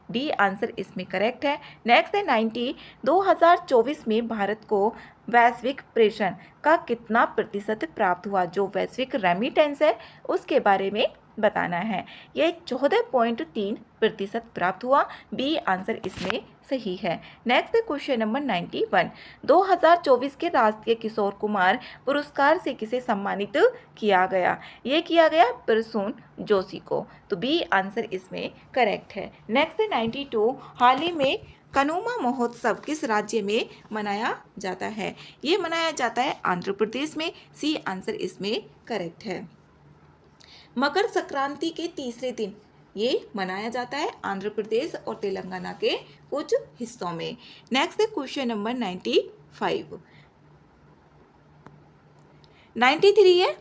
Speaker 1: डी आंसर इसमें करेक्ट है। नेक्स्ट है 90, 2024 में भारत को वैश्विक प्रेषण का कितना प्रतिशत प्राप्त हुआ? जो वैश्विक रेमिटेंस है उसके बारे में बताना है। ये 14.3% प्राप्त हुआ। बी आंसर इसमें सही है। नेक्स्ट है क्वेश्चन नंबर 91, 2024 के राष्ट्रीय किशोर कुमार पुरस्कार से किसे सम्मानित किया गया? ये किया गया प्रसून जोशी को, तो बी आंसर इसमें करेक्ट है। नेक्स्ट है 92, हाल ही में कनुमा महोत्सव किस राज्य में मनाया जाता है? ये मनाया जाता है आंध्र प्रदेश में। सी आंसर इसमें करेक्ट है। मकर संक्रांति के तीसरे दिन ये मनाया जाता है आंध्र प्रदेश और तेलंगाना के कुछ हिस्सों में। नेक्स्ट है क्वेश्चन नंबर 95, 93 है,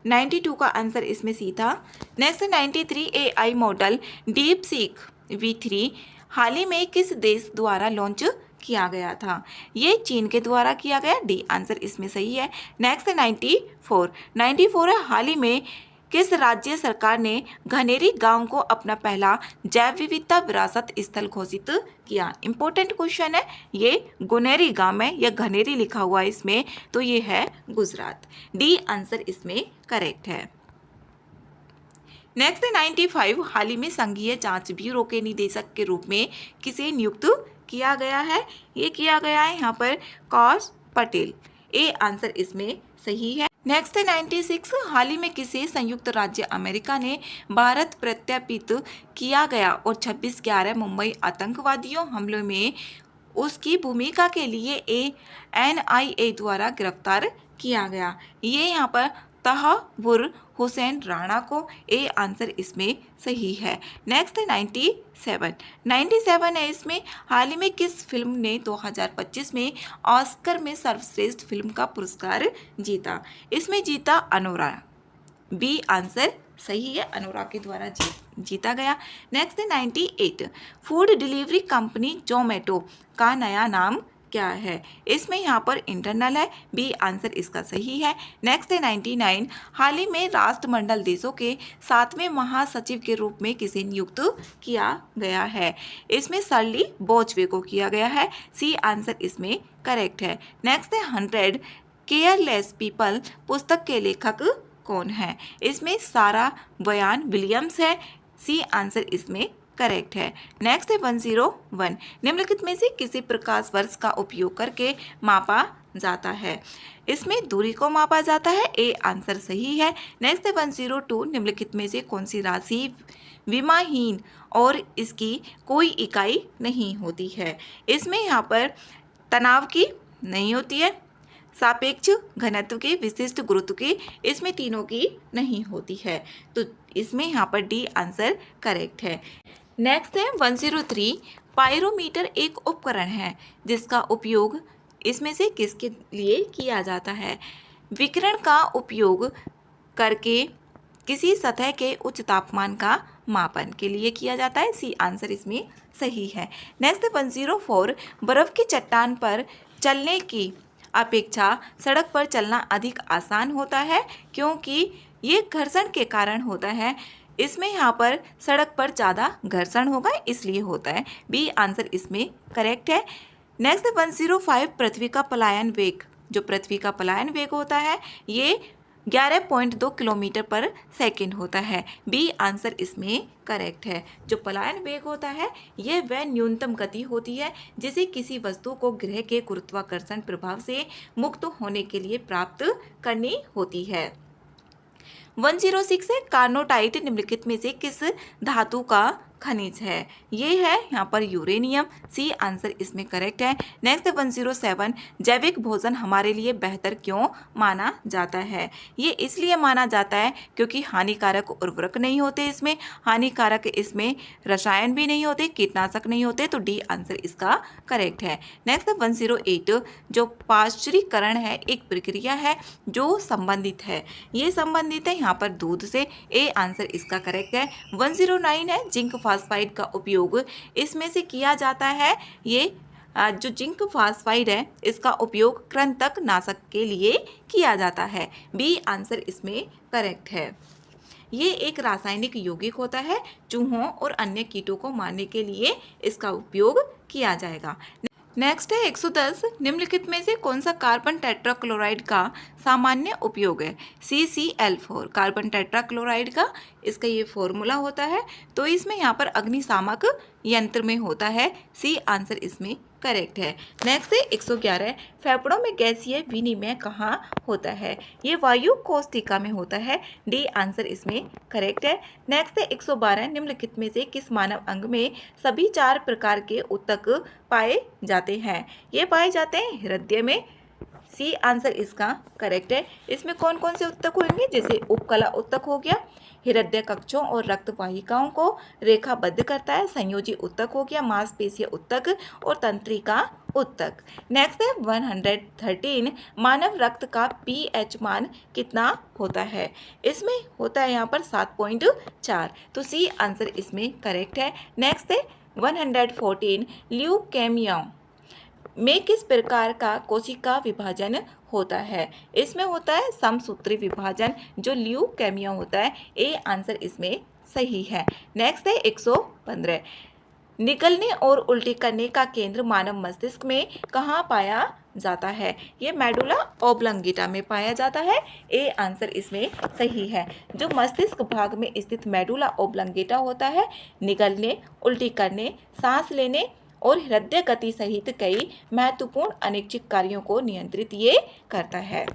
Speaker 1: 92 का आंसर इसमें सी था। Next 93, AI model deep seek V3 हाल ही में किस देश द्वारा लॉन्च किया गया था? ये चीन के द्वारा किया गया। डी आंसर इसमें सही है। नेक्स्ट 94 है, हाल ही में किस राज्य सरकार ने घनेरी गांव को अपना पहला जैव विविधता विरासत स्थल घोषित किया? इंपॉर्टेंट क्वेश्चन है ये। गुनेरी गांव में या घनेरी लिखा हुआ है इसमें, तो ये है गुजरात। डी आंसर इसमें करेक्ट है। नेक्स्ट 95, हाल ही में संघीय जांच ब्यूरो के निदेशक के रूप में किसे नियुक्त किया गया है? ये किया गया है यहाँ पर कौश पटेल। ए आंसर इसमें सही है। नेक्स्ट 96, हाल ही में किसे संयुक्त राज्य अमेरिका ने भारत प्रत्यार्पित किया गया और 26/11 मुंबई आतंकवादियों हमलों में उसकी भूमिका के लिए NIA द्वारा गिरफ्तार किया गया? ये यहाँ पर तहावुर हुसैन राणा को। ए आंसर इसमें सही है। नेक्स्ट है 97 है इसमें। हाल ही में किस फिल्म ने 2025 में ऑस्कर में सर्वश्रेष्ठ फिल्म का पुरस्कार जीता? इसमें जीता अनोरा। बी आंसर सही है, अनोरा के द्वारा जीता गया। नेक्स्ट है 98 फूड डिलीवरी कंपनी जोमेटो का नया नाम क्या है? इसमें यहाँ पर इंटरनल है। बी आंसर इसका सही है। नेक्स्ट है 99 हाल ही में राष्ट्रमंडल देशों के 7वें महासचिव के रूप में किसे नियुक्त किया गया है? इसमें सर्ली बोचवे को किया गया है। सी आंसर इसमें करेक्ट है। नेक्स्ट है 100 केयरलेस पीपल पुस्तक के लेखक कौन है? इसमें सारा बयान विलियम्स है। सी आंसर इसमें करेक्ट है। नेक्स्ट है 101 निम्नलिखित में से किसी प्रकाश वर्ष का उपयोग करके मापा जाता है? इसमें दूरी को मापा जाता है। ए आंसर सही है। नेक्स्ट है 102 निम्नलिखित में से कौन सी राशि विमाहीन और इसकी कोई इकाई नहीं होती है? इसमें यहाँ पर तनाव की नहीं होती है, सापेक्ष घनत्व की, विशिष्ट गुरुत्व की, इसमें तीनों की नहीं होती है। तो इसमें यहाँ पर डी आंसर करेक्ट है। नेक्स्ट है 103 पायरोमीटर एक उपकरण है जिसका उपयोग इसमें से किसके लिए किया जाता है? विकिरण का उपयोग करके किसी सतह के उच्च तापमान का मापन के लिए किया जाता है। सी आंसर इसमें सही है। नेक्स्ट है 104 बर्फ की चट्टान पर चलने की अपेक्षा सड़क पर चलना अधिक आसान होता है क्योंकि ये घर्षण के कारण होता है। इसमें यहाँ पर सड़क पर ज़्यादा घर्षण होगा इसलिए होता है। बी आंसर इसमें करेक्ट है। नेक्स्ट 105 पृथ्वी का पलायन वेग, जो पृथ्वी का पलायन वेग होता है ये 11.2 किलोमीटर पर सेकंड होता है। बी आंसर इसमें करेक्ट है। जो पलायन वेग होता है यह वह न्यूनतम गति होती है जिसे किसी वस्तु को ग्रह के गुरुत्वाकर्षण प्रभाव से मुक्त होने के लिए प्राप्त करनी होती है। 106 है कार्नोटाइट निम्नलिखित में से किस धातु का खनिज है? ये है यहाँ पर यूरेनियम। सी आंसर इसमें करेक्ट है। नेक्स्ट 107 जैविक भोजन हमारे लिए बेहतर क्यों माना जाता है? ये इसलिए माना जाता है क्योंकि हानिकारक उर्वरक नहीं होते, इसमें हानिकारक इसमें रसायन भी नहीं होते, कीटनाशक नहीं होते। तो डी आंसर इसका करेक्ट है। नेक्स्ट 108 जो पाश्चुरीकरण है एक प्रक्रिया है जो संबंधित है, ये संबंधित है यहाँ पर दूध से। ए आंसर इसका करेक्ट है। 109 है जिंक फास्फाइड का उपयोग इसमें से किया जाता है। ये जो जिंक फास्फाइड है इसका उपयोग कृंतक नाशक के लिए किया जाता है। बी आंसर इसमें करेक्ट है। ये एक रासायनिक यौगिक होता है, चूहों और अन्य कीटों को मारने के लिए इसका उपयोग किया जाएगा। नेक्स्ट है 110 निम्नलिखित में से कौन सा कार्बन टेट्राक्लोराइड का सामान्य उपयोग है? CCl4 कार्बन टेट्राक्लोराइड का इसका ये फॉर्मूला होता है। तो इसमें यहाँ पर अग्निशामक यंत्र में होता है। सी आंसर इसमें करेक्ट है। नेक्स्ट है 111 फेफड़ों में गैसीय विनिमय कहाँ होता है? ये वायु कोशिका में होता है। डी आंसर इसमें करेक्ट है। नेक्स्ट है 112 निम्नलिखित में से किस मानव अंग में सभी 4 प्रकार के ऊतक पाए जाते हैं? ये पाए जाते हैं हृदय में। सी आंसर इसका करेक्ट है। इसमें कौन कौन से ऊतक होंगे? जैसे उपकला ऊतक हो गया, हृदय कक्षों और रक्त वाहिकाओं को रेखाबद्ध करता है। संयोजी ऊतक हो गया, मांसपेशीय ऊतक और तंत्रिका ऊतक। नेक्स्ट है 113 मानव रक्त का पीएच मान कितना होता है? इसमें होता है यहाँ पर 7.4। तो सी आंसर इसमें करेक्ट है। नेक्स्ट है 114 ल्यूकेमिया में किस प्रकार का कोशिका विभाजन होता है? इसमें होता है समसूत्री विभाजन जो ल्यूकेमिया होता है। ए आंसर इसमें सही है। नेक्स्ट है 115 निगलने और उल्टी करने का केंद्र मानव मस्तिष्क में कहाँ पाया जाता है? ये मेडुला ओब्लंगेटा में पाया जाता है। ए आंसर इसमें सही है। जो मस्तिष्क भाग में स्थित मेडुला ओब्लंगेटा होता है निगलने, उल्टी करने, सांस लेने और हृदय गति सहित कई महत्वपूर्ण अनैच्छिक कार्यों को नियंत्रित ये करता है।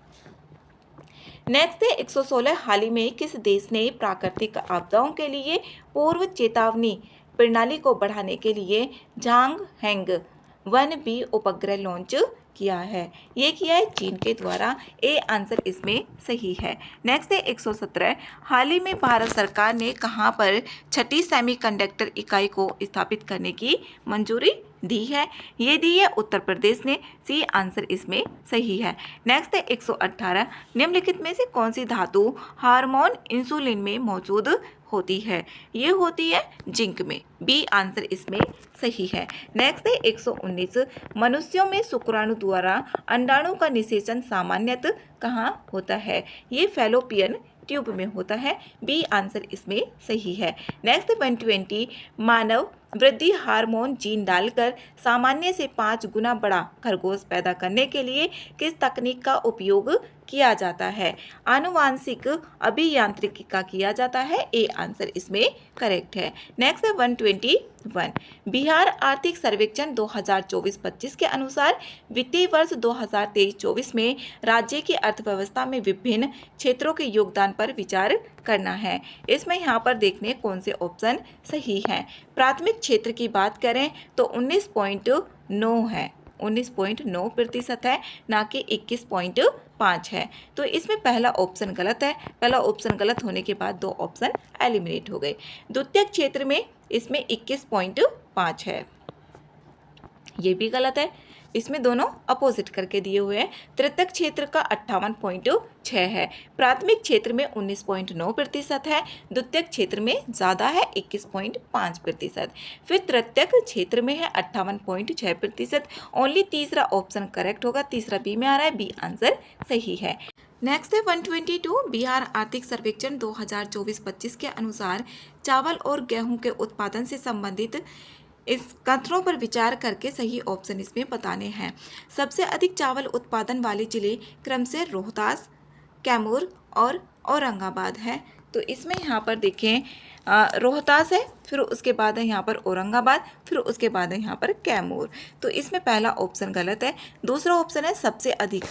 Speaker 1: नेक्स्ट है 116 हाल ही में किस देश ने प्राकृतिक आपदाओं के लिए पूर्व चेतावनी प्रणाली को बढ़ाने के लिए झांग हैंग 1B उपग्रह लॉन्च किया है? ये किया है चीन के द्वारा। ए आंसर इसमें सही है। नेक्स्ट है 117, हाल ही में भारत सरकार ने कहाँ पर छठी सेमीकंडक्टर इकाई को स्थापित करने की मंजूरी दी है? ये दी है उत्तर प्रदेश ने। सी आंसर इसमें सही है। नेक्स्ट है 118, निम्नलिखित में से कौन सी धातु हार्मोन इंसुलिन में मौजूद होती है? ये होती है जिंक में। बी आंसर इसमें सही है। नेक्स्ट है 119, मनुष्यों में शुक्राणु द्वारा अंडाणु का निषेचन सामान्यतः कहाँ होता है? ये फैलोपियन ट्यूब में होता है। बी आंसर इसमें सही है। नेक्स्ट 120, मानव वृद्धि हार्मोन जीन डालकर सामान्य से 5 गुना बड़ा खरगोश पैदा करने के लिए किस तकनीक का उपयोग किया जाता है? आनुवांशिक अभियांत्रिकी का किया जाता है। ए आंसर इसमें करेक्ट है। नेक्स्ट है 121, बिहार आर्थिक सर्वेक्षण 2024-25 के अनुसार वित्तीय वर्ष 2023-24 में राज्य की अर्थव्यवस्था में विभिन्न क्षेत्रों के योगदान पर विचार करना है। इसमें यहाँ पर देखने कौन से ऑप्शन सही हैं। प्राथमिक क्षेत्र की बात करें तो 19.9 है, 19.9% है, ना कि 21.5 है। तो इसमें पहला ऑप्शन गलत है। पहला ऑप्शन गलत होने के बाद 2 ऑप्शन एलिमिनेट हो गए। द्वितीय क्षेत्र में इसमें 21.5 है, ये भी गलत है। इसमें दोनों अपोजिट करके दिए हुए हैं। तृतीय क्षेत्र का 58.6 है। प्राथमिक क्षेत्र में 19.9% है। द्वितीय क्षेत्र में ज़्यादा है 21.5%। फिर तृतीय क्षेत्र में है 58.6%। ओनली तीसरा ऑप्शन करेक्ट होगा। तीसरा बी में आ रहा है। बी आंसर सही है। नेक्स्ट है 122, बिहार आर्थिक सर्वेक्षण 2024-25 के अनुसार चावल और गेहूं के उत्पादन से संबंधित इस कथनों पर विचार करके सही ऑप्शन इसमें बताने हैं। सबसे अधिक चावल उत्पादन वाले जिले क्रमशः रोहतास, कैमूर और औरंगाबाद है। तो इसमें यहाँ पर देखें रोहतास है, फिर उसके बाद है यहाँ पर औरंगाबाद, फिर उसके बाद है यहाँ पर कैमूर। तो इसमें पहला ऑप्शन गलत है। दूसरा ऑप्शन है सबसे अधिक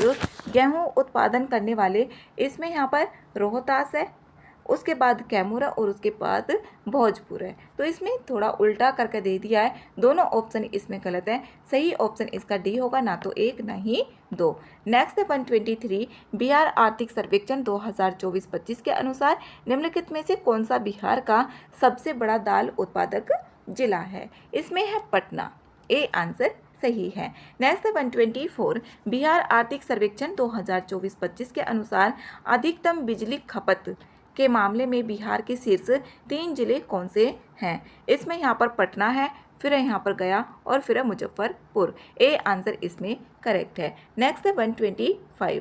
Speaker 1: गेहूँ उत्पादन करने वाले, इसमें यहाँ पर रोहतास है, उसके बाद कैमूर है और उसके बाद भोजपुर है। तो इसमें थोड़ा उल्टा करके दे दिया है। दोनों ऑप्शन इसमें गलत है। सही ऑप्शन इसका डी होगा, ना तो 1 ना ही 2। नेक्स्ट है 123, बिहार आर्थिक सर्वेक्षण 2024-25 के अनुसार निम्नलिखित में से कौन सा बिहार का सबसे बड़ा दाल उत्पादक जिला है? इसमें है पटना। ए आंसर सही है। नेक्स्ट है 124, बिहार आर्थिक सर्वेक्षण 2024-25 के अनुसार अधिकतम बिजली खपत के मामले में बिहार के शीर्ष 3 जिले कौन से हैं? इसमें यहाँ पर पटना है, फिर है यहाँ पर गया और फिर है मुजफ्फरपुर। ए आंसर इसमें करेक्ट है। नेक्स्ट है 125,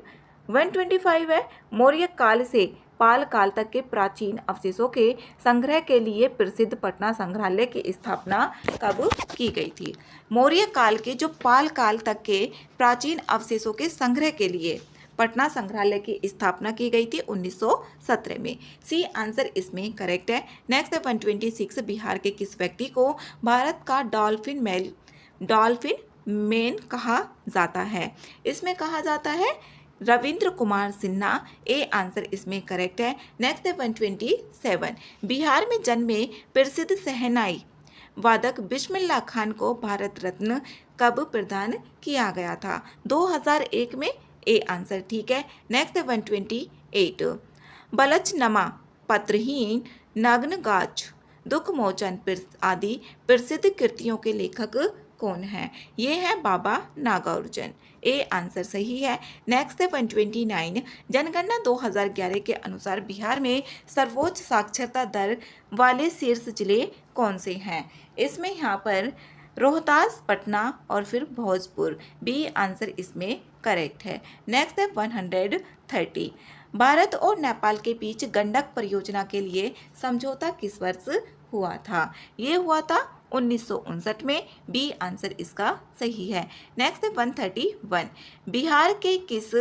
Speaker 1: 125 है मौर्य काल से पाल काल तक के प्राचीन अवशेषों के संग्रह के लिए प्रसिद्ध पटना संग्रहालय की स्थापना कब की गई थी? मौर्य काल के जो पाल काल तक के प्राचीन अवशेषों के संग्रह के लिए पटना संग्रहालय की स्थापना की गई थी 1917 में। सी आंसर इसमें करेक्ट है। नेक्स्ट है 126, बिहार के किस व्यक्ति को भारत का डॉल्फिन मैन कहा जाता है? इसमें कहा जाता है रविंद्र कुमार सिन्हा। ए आंसर इसमें करेक्ट है। नेक्स्ट है 127, बिहार में जन्मे प्रसिद्ध शहनाई वादक बिस्मिल्लाह खान को भारत रत्न कब प्रदान किया गया था? 2001 में। ए आंसर ठीक है। नेक्स्ट है 128, बलचनमा, पत्रहीन, नग्नगाछ, दुख मोचन आदि प्रसिद्ध कृतियों के लेखक कौन हैं? ये है बाबा नागार्जुन। ए आंसर सही है। नेक्स्ट है 129, जनगणना 2011 के अनुसार बिहार में सर्वोच्च साक्षरता दर वाले शीर्ष जिले कौन से हैं? इसमें यहाँ पर रोहतास, पटना और फिर भोजपुर। बी आंसर इसमें करेक्ट है। नेक्स्ट है 130, भारत और नेपाल के बीच गंडक परियोजना के लिए समझौता किस वर्ष हुआ था? ये हुआ था 1959 में। बी आंसर इसका सही है। नेक्स्ट है 131, बिहार के किस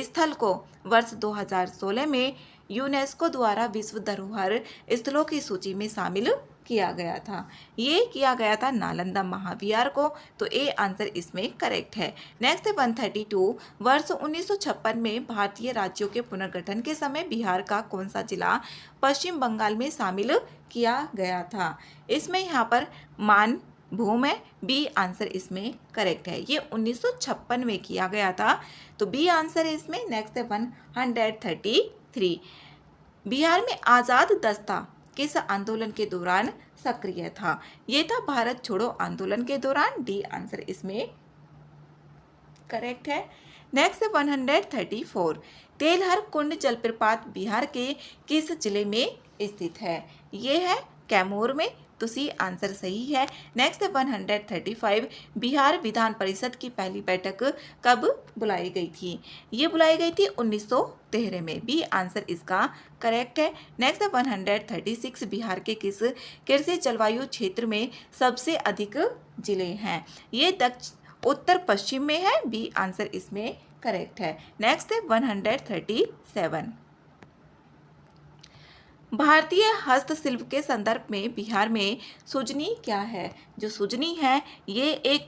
Speaker 1: स्थल को वर्ष 2016 में यूनेस्को द्वारा विश्व धरोहर स्थलों की सूची में शामिल किया गया था? ये किया गया था नालंदा महाविहार को। तो ए आंसर इसमें करेक्ट है। नेक्स्ट है 132, वर्ष 1956 में भारतीय राज्यों के पुनर्गठन के समय बिहार का कौन सा जिला पश्चिम बंगाल में शामिल किया गया था? इसमें यहाँ पर भूम है, बी आंसर इसमें करेक्ट है। ये 1956 में किया गया था, तो बी आंसर है इसमें। नेक्स्ट है 133। बिहार में आज़ाद दस्ता किस आंदोलन के दौरान सक्रिय था? ये था भारत छोड़ो आंदोलन के दौरान, डी आंसर इसमें करेक्ट है। नेक्स्ट है 134। तेलहर कुंड जलप्रपात बिहार के किस जिले में स्थित है? ये है कैमूर में, तो सी आंसर सही है। नेक्स्ट है 135। बिहार विधान परिषद की पहली बैठक कब बुलाई गई थी? ये बुलाई गई थी 1913 में, बी आंसर इसका करेक्ट है। नेक्स्ट है 136। बिहार के किस कृषि जलवायु क्षेत्र में सबसे अधिक जिले हैं? ये उत्तर पश्चिम में है, बी आंसर इसमें करेक्ट है। नेक्स्ट है 137। भारतीय हस्तशिल्प के संदर्भ में बिहार में सुजनी क्या है? जो सुजनी है ये एक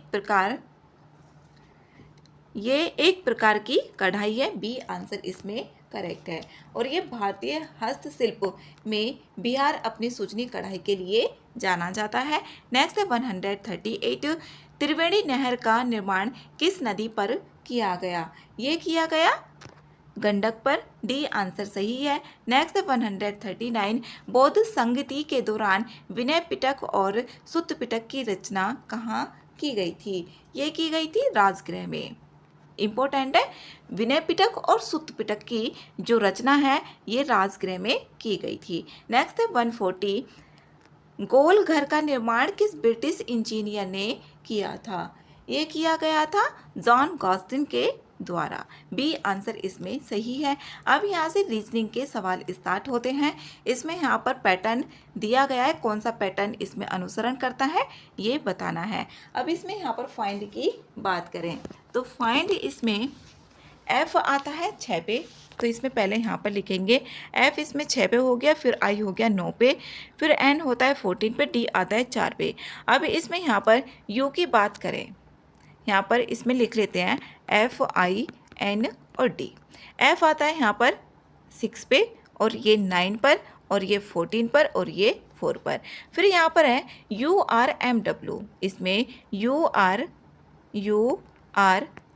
Speaker 1: प्रकार की कढ़ाई है, बी आंसर इसमें करेक्ट है। और ये भारतीय हस्तशिल्प में बिहार अपनी सुजनी कढ़ाई के लिए जाना जाता है। नेक्स्ट है 138। त्रिवेणी नहर का निर्माण किस नदी पर किया गया? ये किया गया गंडक पर, डी आंसर सही है। नेक्स्ट 139। बौद्ध संगति के दौरान विनय पिटक और सुत्त पिटक की रचना कहाँ की गई थी? ये की गई थी राजगृह में। इम्पोर्टेंट है, विनय पिटक और सुत्त पिटक की जो रचना है ये राजगृह में की गई थी। नेक्स्ट है 140। गोल घर का निर्माण किस ब्रिटिश इंजीनियर ने किया था? ये किया गया था जॉन गॉस्टिन के द्वारा, बी आंसर इसमें सही है। अब यहाँ से रीजनिंग के सवाल स्टार्ट होते हैं। इसमें यहाँ पर पैटर्न दिया गया है, कौन सा पैटर्न इसमें अनुसरण करता है ये बताना है। अब इसमें यहाँ पर फाइंड की बात करें तो फाइंड इसमें एफ आता है 6 पे, तो इसमें पहले यहाँ पर लिखेंगे एफ इसमें 6 पे हो गया, फिर आई हो गया 9 पे, फिर एन होता है 14 पे, डी आता है 4 पे। अब इसमें यहाँ पर यू की बात करें, यहाँ पर इसमें लिख लेते हैं एफ आई एन और डी। एफ आता है यहाँ पर 6 पे और ये 9 पर और ये 14 पर और ये 4 पर। फिर यहाँ पर है यू आर एम डब्ल्यू, इसमें यू आर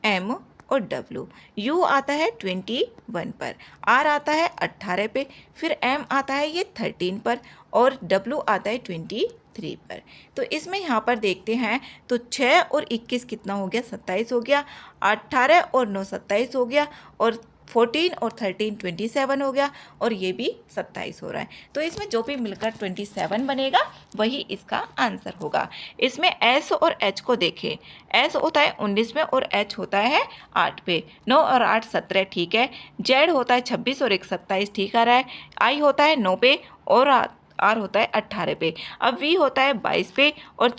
Speaker 1: एम और डब्ल्यू। यू आता है 21 पर, आर आता है 18 पे, फिर एम आता है ये 13 पर और डब्ल्यू आता है 23 पर। तो इसमें यहाँ पर देखते हैं तो 6 और 21 कितना हो गया? 27 हो गया। 18 और 9 27 हो गया और 14 और 13 27 हो गया और ये भी 27 हो रहा है। तो इसमें जो भी मिलकर 27 बनेगा वही इसका आंसर होगा। इसमें एस और एच को देखें, एस होता है 19 में और एच होता है 8 पे। 9 और 8 17 ठीक है। जेड होता है 26 और 1 27 ठीक आ रहा है। आई होता है 9 पे और आर होता है 18 पे। अब वी होता है 22 पे और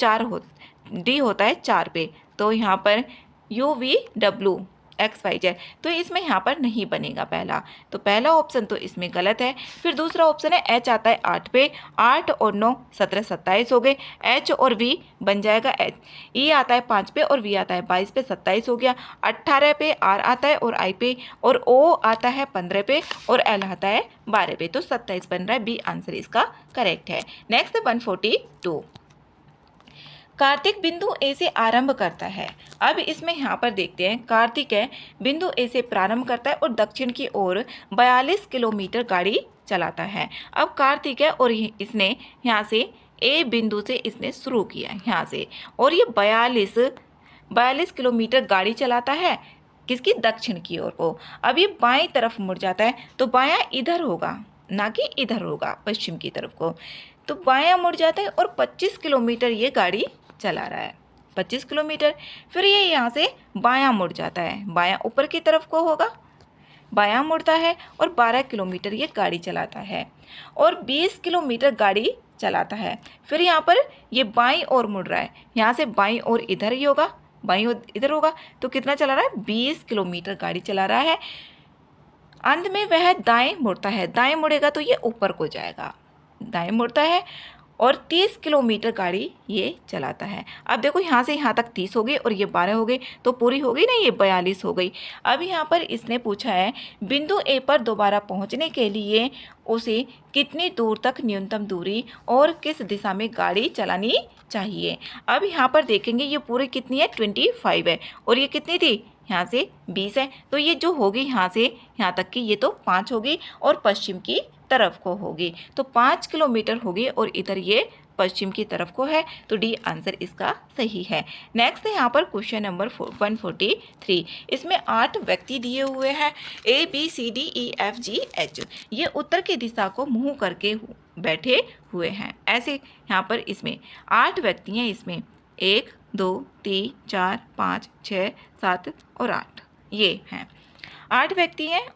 Speaker 1: डी होता है 4 पे। तो यहाँ पर U V W X Y Z, तो इसमें यहाँ पर नहीं बनेगा पहला, तो पहला ऑप्शन तो इसमें गलत है। फिर दूसरा ऑप्शन है एच आता है 8 पे, 8 और 9 17 27 हो गए। एच और वी बन जाएगा एच। ई आता है 5 पे और वी आता है 22 पे, 27 हो गया। 18 पे आर आता है और आई पे, और ओ आता है 15 पे और एल आता है 12 पे, तो 27 बन रहा है, बी आंसर इसका करेक्ट है। नेक्स्ट 142। कार्तिक बिंदु ए से आरंभ करता है। अब इसमें यहाँ पर देखते हैं, कार्तिक है बिंदु ए से प्रारंभ करता है और दक्षिण की ओर 42 किलोमीटर गाड़ी चलाता है। अब कार्तिक है और इसने यहाँ से ए बिंदु से इसने शुरू किया यहाँ से, और ये 42 किलोमीटर गाड़ी चलाता है किसकी? दक्षिण की ओर को। अब ये बाएं तरफ मुड़ जाता है, तो बायां इधर होगा ना कि इधर होगा, पश्चिम की तरफ को। तो बायां मुड़ जाता है और 25 किलोमीटर ये गाड़ी चला रहा है, 25 किलोमीटर। फिर ये यहाँ से बायां मुड़ जाता है, बायां ऊपर की तरफ को होगा, बायां मुड़ता है और 12 किलोमीटर ये गाड़ी चलाता है और 20 किलोमीटर गाड़ी चलाता है। फिर यहाँ पर ये बाईं ओर मुड़ रहा है, यहाँ से बाईं ओर इधर ही होगा, बाईं ओर इधर होगा, तो कितना चला रहा है? 20 किलोमीटर गाड़ी चला रहा है। अंत में वह दाएं मुड़ता है, दाएं मुड़ेगा तो ये ऊपर को जाएगा, दाएं मुड़ता है और 30 किलोमीटर गाड़ी ये चलाता है। अब देखो यहाँ से यहाँ तक 30 हो गई और ये 12 हो गई, तो पूरी हो गई ना, ये 42 हो गई। अब यहाँ पर इसने पूछा है बिंदु ए पर दोबारा पहुँचने के लिए उसे कितनी दूर तक न्यूनतम दूरी और किस दिशा में गाड़ी चलानी चाहिए। अब यहाँ पर देखेंगे ये पूरी कितनी है, 25 है, और ये कितनी थी, यहाँ से 20 है, तो ये जो होगी यहाँ से यहाँ तक की ये तो 5 होगी और पश्चिम की तरफ को होगी, तो 5 किलोमीटर होगी और इधर ये पश्चिम की तरफ को है, तो डी आंसर इसका सही है। नेक्स्ट है यहाँ पर क्वेश्चन नंबर 143। इसमें 8 व्यक्ति दिए हुए हैं, ABCDEFGH। ये उत्तर की दिशा को मुंह करके बैठे हुए हैं। ऐसे यहाँ पर इसमें 8 व्यक्ति हैं, इसमें 1 2 3 4 5 6 7 और 8 ये हैं। 8 व्यक्ति हैं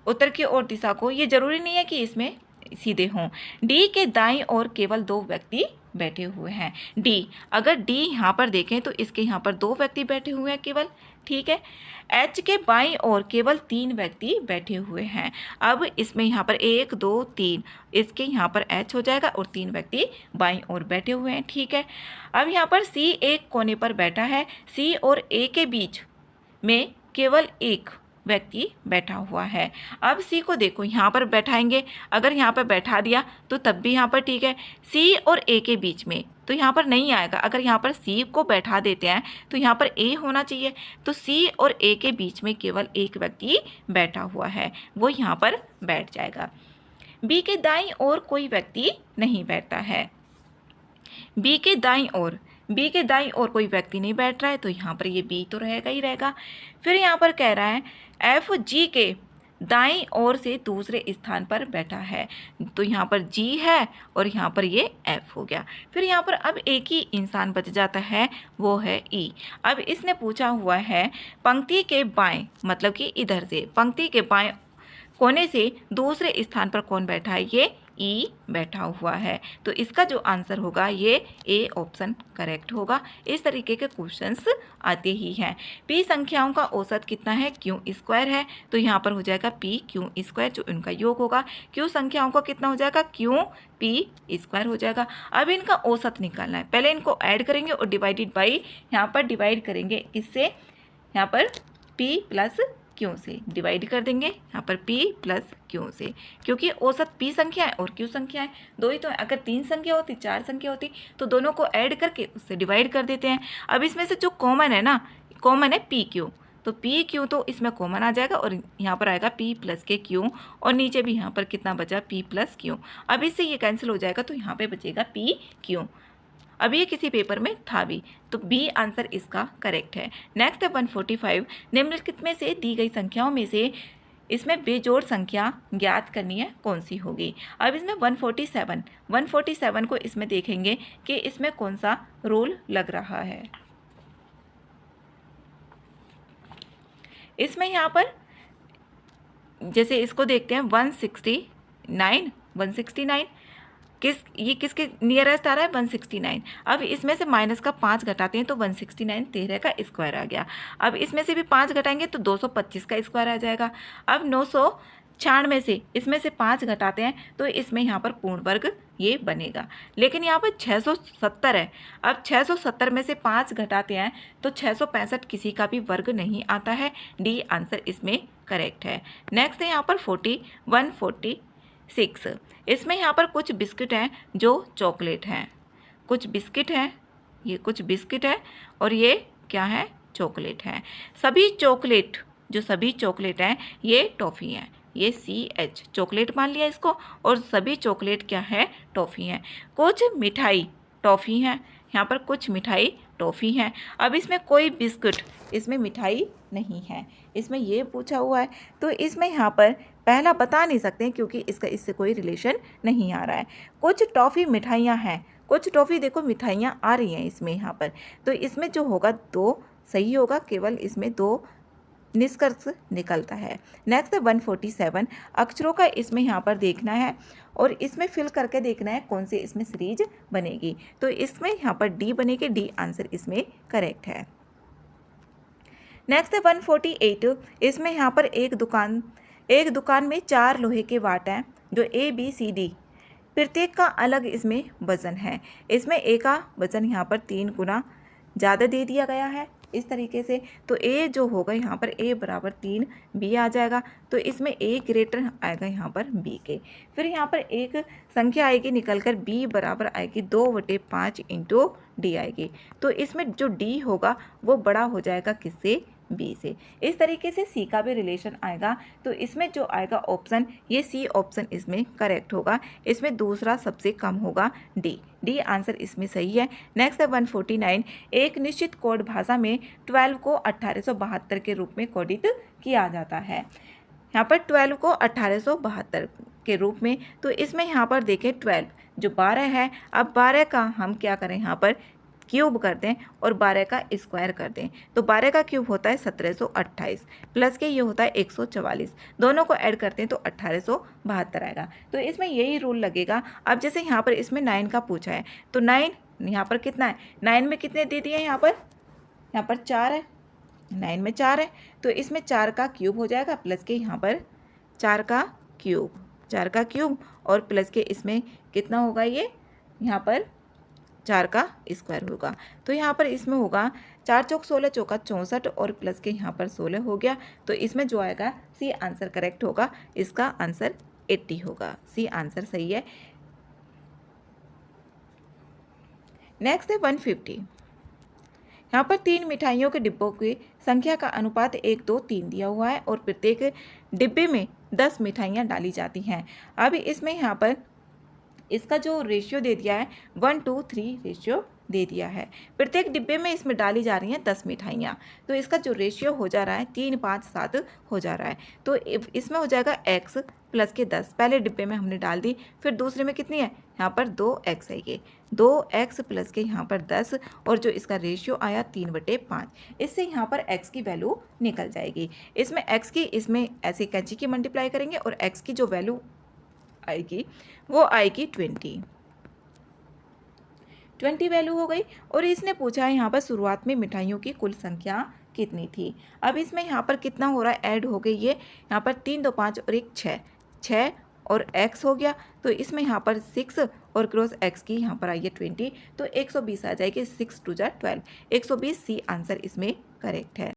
Speaker 1: उत्तर की ओर दिशा को, ये जरूरी नहीं है कि इसमें सीधे हों। डी के दाईं ओर केवल 2 व्यक्ति बैठे हुए हैं। डी, अगर डी यहाँ पर देखें तो इसके यहाँ पर 2 व्यक्ति बैठे हुए हैं केवल, ठीक है। एच के बाईं ओर केवल 3 व्यक्ति बैठे हुए हैं। अब इसमें यहाँ पर 1 2 3, इसके यहाँ पर एच हो जाएगा और 3 व्यक्ति बाईं ओर बैठे हुए हैं, ठीक है। अब यहाँ पर सी एक कोने पर बैठा है, सी और ए के बीच में केवल 1 व्यक्ति बैठा हुआ है। अब सी को देखो यहाँ पर बैठाएंगे, अगर यहाँ पर बैठा दिया तो तब भी यहाँ पर ठीक है। सी और ए के बीच में तो यहाँ पर नहीं आएगा, अगर यहाँ पर सी को बैठा देते हैं तो यहाँ पर ए होना चाहिए, तो सी और ए के बीच में केवल 1 व्यक्ति बैठा हुआ है, वो यहाँ पर बैठ जाएगा। बी के दाईं ओर कोई व्यक्ति नहीं बैठता है। बी के दाईं ओर कोई व्यक्ति नहीं बैठ रहा है, तो यहाँ पर ये बी तो रहेगा ही रहेगा। फिर यहाँ पर कह रहा है एफ जी के दाईं ओर से दूसरे स्थान पर बैठा है, तो यहाँ पर जी है और यहाँ पर ये एफ हो गया। फिर यहाँ पर अब एक ही इंसान बच जाता है, वो है ई। अब इसने पूछा हुआ है पंक्ति के बाएं, मतलब कि इधर से पंक्ति के बाएं कोने से दूसरे स्थान पर कौन बैठा है, ये ई बैठा हुआ है, तो इसका जो आंसर होगा ये ए ऑप्शन करेक्ट होगा। इस तरीके के क्वेश्चंस आते ही हैं। पी संख्याओं का औसत कितना है, क्यू स्क्वायर है, तो यहाँ पर हो जाएगा पी क्यू स्क्वायर, जो इनका योग होगा। क्यू संख्याओं का कितना हो जाएगा, क्यू पी स्क्वायर हो जाएगा। अब इनका औसत निकालना है, पहले इनको ऐड करेंगे और डिवाइडेड बाई यहाँ पर डिवाइड करेंगे, इससे यहाँ पर पी प्लस क्यू से डिवाइड कर देंगे, यहाँ पर p प्लस क्यू से, क्योंकि औसत p संख्या है और q संख्या है, दो ही तो है। अगर 3 संख्या होती, 4 संख्या होती तो दोनों को ऐड करके उससे डिवाइड कर देते हैं। अब इसमें से जो कॉमन है ना, कॉमन है p q, तो p q तो इसमें कॉमन आ जाएगा और यहाँ पर आएगा p प्लस के q, और नीचे भी यहाँ पर कितना बचा, p प्लस q। अब इससे ये कैंसिल हो जाएगा, तो यहाँ पर बचेगा p q। अब ये किसी पेपर में था भी, तो बी आंसर इसका करेक्ट है। नेक्स्ट है 145। निम्नलिखित में से दी गई संख्याओं में से इसमें बेजोड़ संख्या ज्ञात करनी है, कौन सी होगी। अब इसमें 147 को इसमें देखेंगे कि इसमें कौन सा रूल लग रहा है। इसमें यहाँ पर जैसे इसको देखते हैं 169 ये किसके नियरेस्ट आ रहा है, 169। अब इसमें से माइनस का 5 घटाते हैं तो 169 13 का स्क्वायर आ गया। अब इसमें से भी 5 घटाएंगे तो 225 का स्क्वायर आ जाएगा। अब 996 से इसमें से 5 घटाते हैं तो इसमें यहाँ पर पूर्ण वर्ग ये बनेगा, लेकिन यहाँ पर 670 है। अब 670 में से 5 घटाते हैं तो 665 किसी का भी वर्ग नहीं आता है, डी आंसर इसमें करेक्ट है। नेक्स्ट है यहाँ पर 146। इसमें यहाँ पर कुछ बिस्किट हैं जो चॉकलेट हैं, कुछ बिस्किट हैं, ये कुछ बिस्किट है और ये क्या है, चॉकलेट है। सभी चॉकलेट हैं ये टॉफ़ी हैं, ये CH चॉकलेट मान लिया इसको, और सभी चॉकलेट क्या है, टॉफ़ी हैं। कुछ मिठाई टॉफ़ी हैं, यहाँ पर कुछ मिठाई टॉफ़ी हैं। अब इसमें कोई बिस्कुट, इसमें मिठाई नहीं है, इसमें ये पूछा हुआ है, तो इसमें यहाँ पर पहला बता नहीं सकते क्योंकि इसका इससे कोई रिलेशन नहीं आ रहा है। कुछ टॉफ़ी मिठाइयाँ हैं, कुछ टॉफ़ी देखो मिठाइयाँ आ रही हैं इसमें यहाँ पर, तो इसमें जो होगा 2 सही होगा, केवल इसमें 2 निष्कर्ष निकलता है। नेक्स्ट है 147। अक्षरों का इसमें यहाँ पर देखना है और इसमें फिल करके देखना है कौन सी इसमें सीरीज बनेगी, तो इसमें यहाँ पर डी बनेगी, डी आंसर इसमें करेक्ट है। नेक्स्ट है 148। इसमें यहाँ पर एक दुकान में 4 लोहे के वाट हैं जो ABCD प्रत्येक का अलग इसमें वजन है। इसमें ए का वजन यहाँ पर 3 गुना ज़्यादा दे दिया गया है इस तरीके से, तो ए जो होगा यहाँ पर ए बराबर 3 बी आ जाएगा। तो इसमें ए ग्रेटर आएगा यहाँ पर बी के। फिर यहाँ पर एक संख्या आएगी निकल कर बी बराबर आएगी 2/5 इंटू डी आएगी। तो इसमें जो डी होगा वो बड़ा हो जाएगा किससे, बी से। इस तरीके से सी का भी रिलेशन आएगा। तो इसमें जो आएगा ऑप्शन, ये सी ऑप्शन इसमें करेक्ट होगा। इसमें दूसरा सबसे कम होगा डी। डी आंसर इसमें सही है। नेक्स्ट है 149। एक निश्चित कोड भाषा में 12 को 1872 के रूप में कोडित किया जाता है। यहाँ पर 12 को 1872 के रूप में, तो इसमें यहाँ पर देखें 12 जो 12 है, अब 12 का हम क्या करें, यहाँ पर क्यूब कर दें और 12 का स्क्वायर कर दें। तो 12 का क्यूब होता है 1728 प्लस के ये होता है 144, दोनों को ऐड करते हैं तो 1872 आएगा। तो इसमें यही रूल लगेगा। अब जैसे यहाँ पर इसमें 9 का पूछा है, तो 9 यहाँ पर कितना है, 9 में कितने दे दिए, यहाँ पर 4 है, 9 में 4 है, तो इसमें 4 का क्यूब हो जाएगा प्लस के यहाँ पर 4 का क्यूब और प्लस के इसमें कितना होगा, ये यहाँ पर 4 का स्क्वायर होगा। तो यहाँ पर इसमें होगा 4 चौक 16 चौका 64 और प्लस के यहाँ पर 16 हो गया। तो इसमें जो आएगा सी आंसर करेक्ट होगा। इसका आंसर 80 होगा। सी आंसर सही है। नेक्स्ट है 150। यहाँ पर 3 मिठाइयों के डिब्बों की संख्या का अनुपात 1 2 3 दिया हुआ है और प्रत्येक डिब्बे में 10 मिठाइयाँ डाली जाती हैं। अब इसमें यहाँ पर इसका जो रेशियो दे दिया है 1 2 3 रेशियो दे दिया है। प्रत्येक डिब्बे में इसमें डाली जा रही हैं 10 मिठाइयाँ, तो इसका जो रेशियो हो जा रहा है 3 5 7 हो जा रहा है। तो इसमें हो जाएगा x प्लस के 10, पहले डिब्बे में हमने डाल दी, फिर दूसरे में कितनी है, यहाँ पर 2x है, ये 2x प्लस के यहाँ पर 10 और जो इसका रेशियो आया 3/5, इससे यहाँ पर x की वैल्यू निकल जाएगी। इसमें x की इसमें ऐसे कैंची की मल्टीप्लाई करेंगे और x की जो वैल्यू आएगी वो आएगी 20 वैल्यू हो गई। और इसने पूछा है यहाँ पर शुरुआत में मिठाइयों की कुल संख्या कितनी थी। अब इसमें यहाँ पर कितना हो रहा है, ऐड हो गई ये, यहाँ पर 3 2 5 और 1 6 और x हो गया। तो इसमें यहाँ पर 6 और क्रॉस x की यहाँ पर आई है 20, तो 120 आ जाएगी। 6 2 जा 12, 120 सी आंसर इसमें करेक्ट है।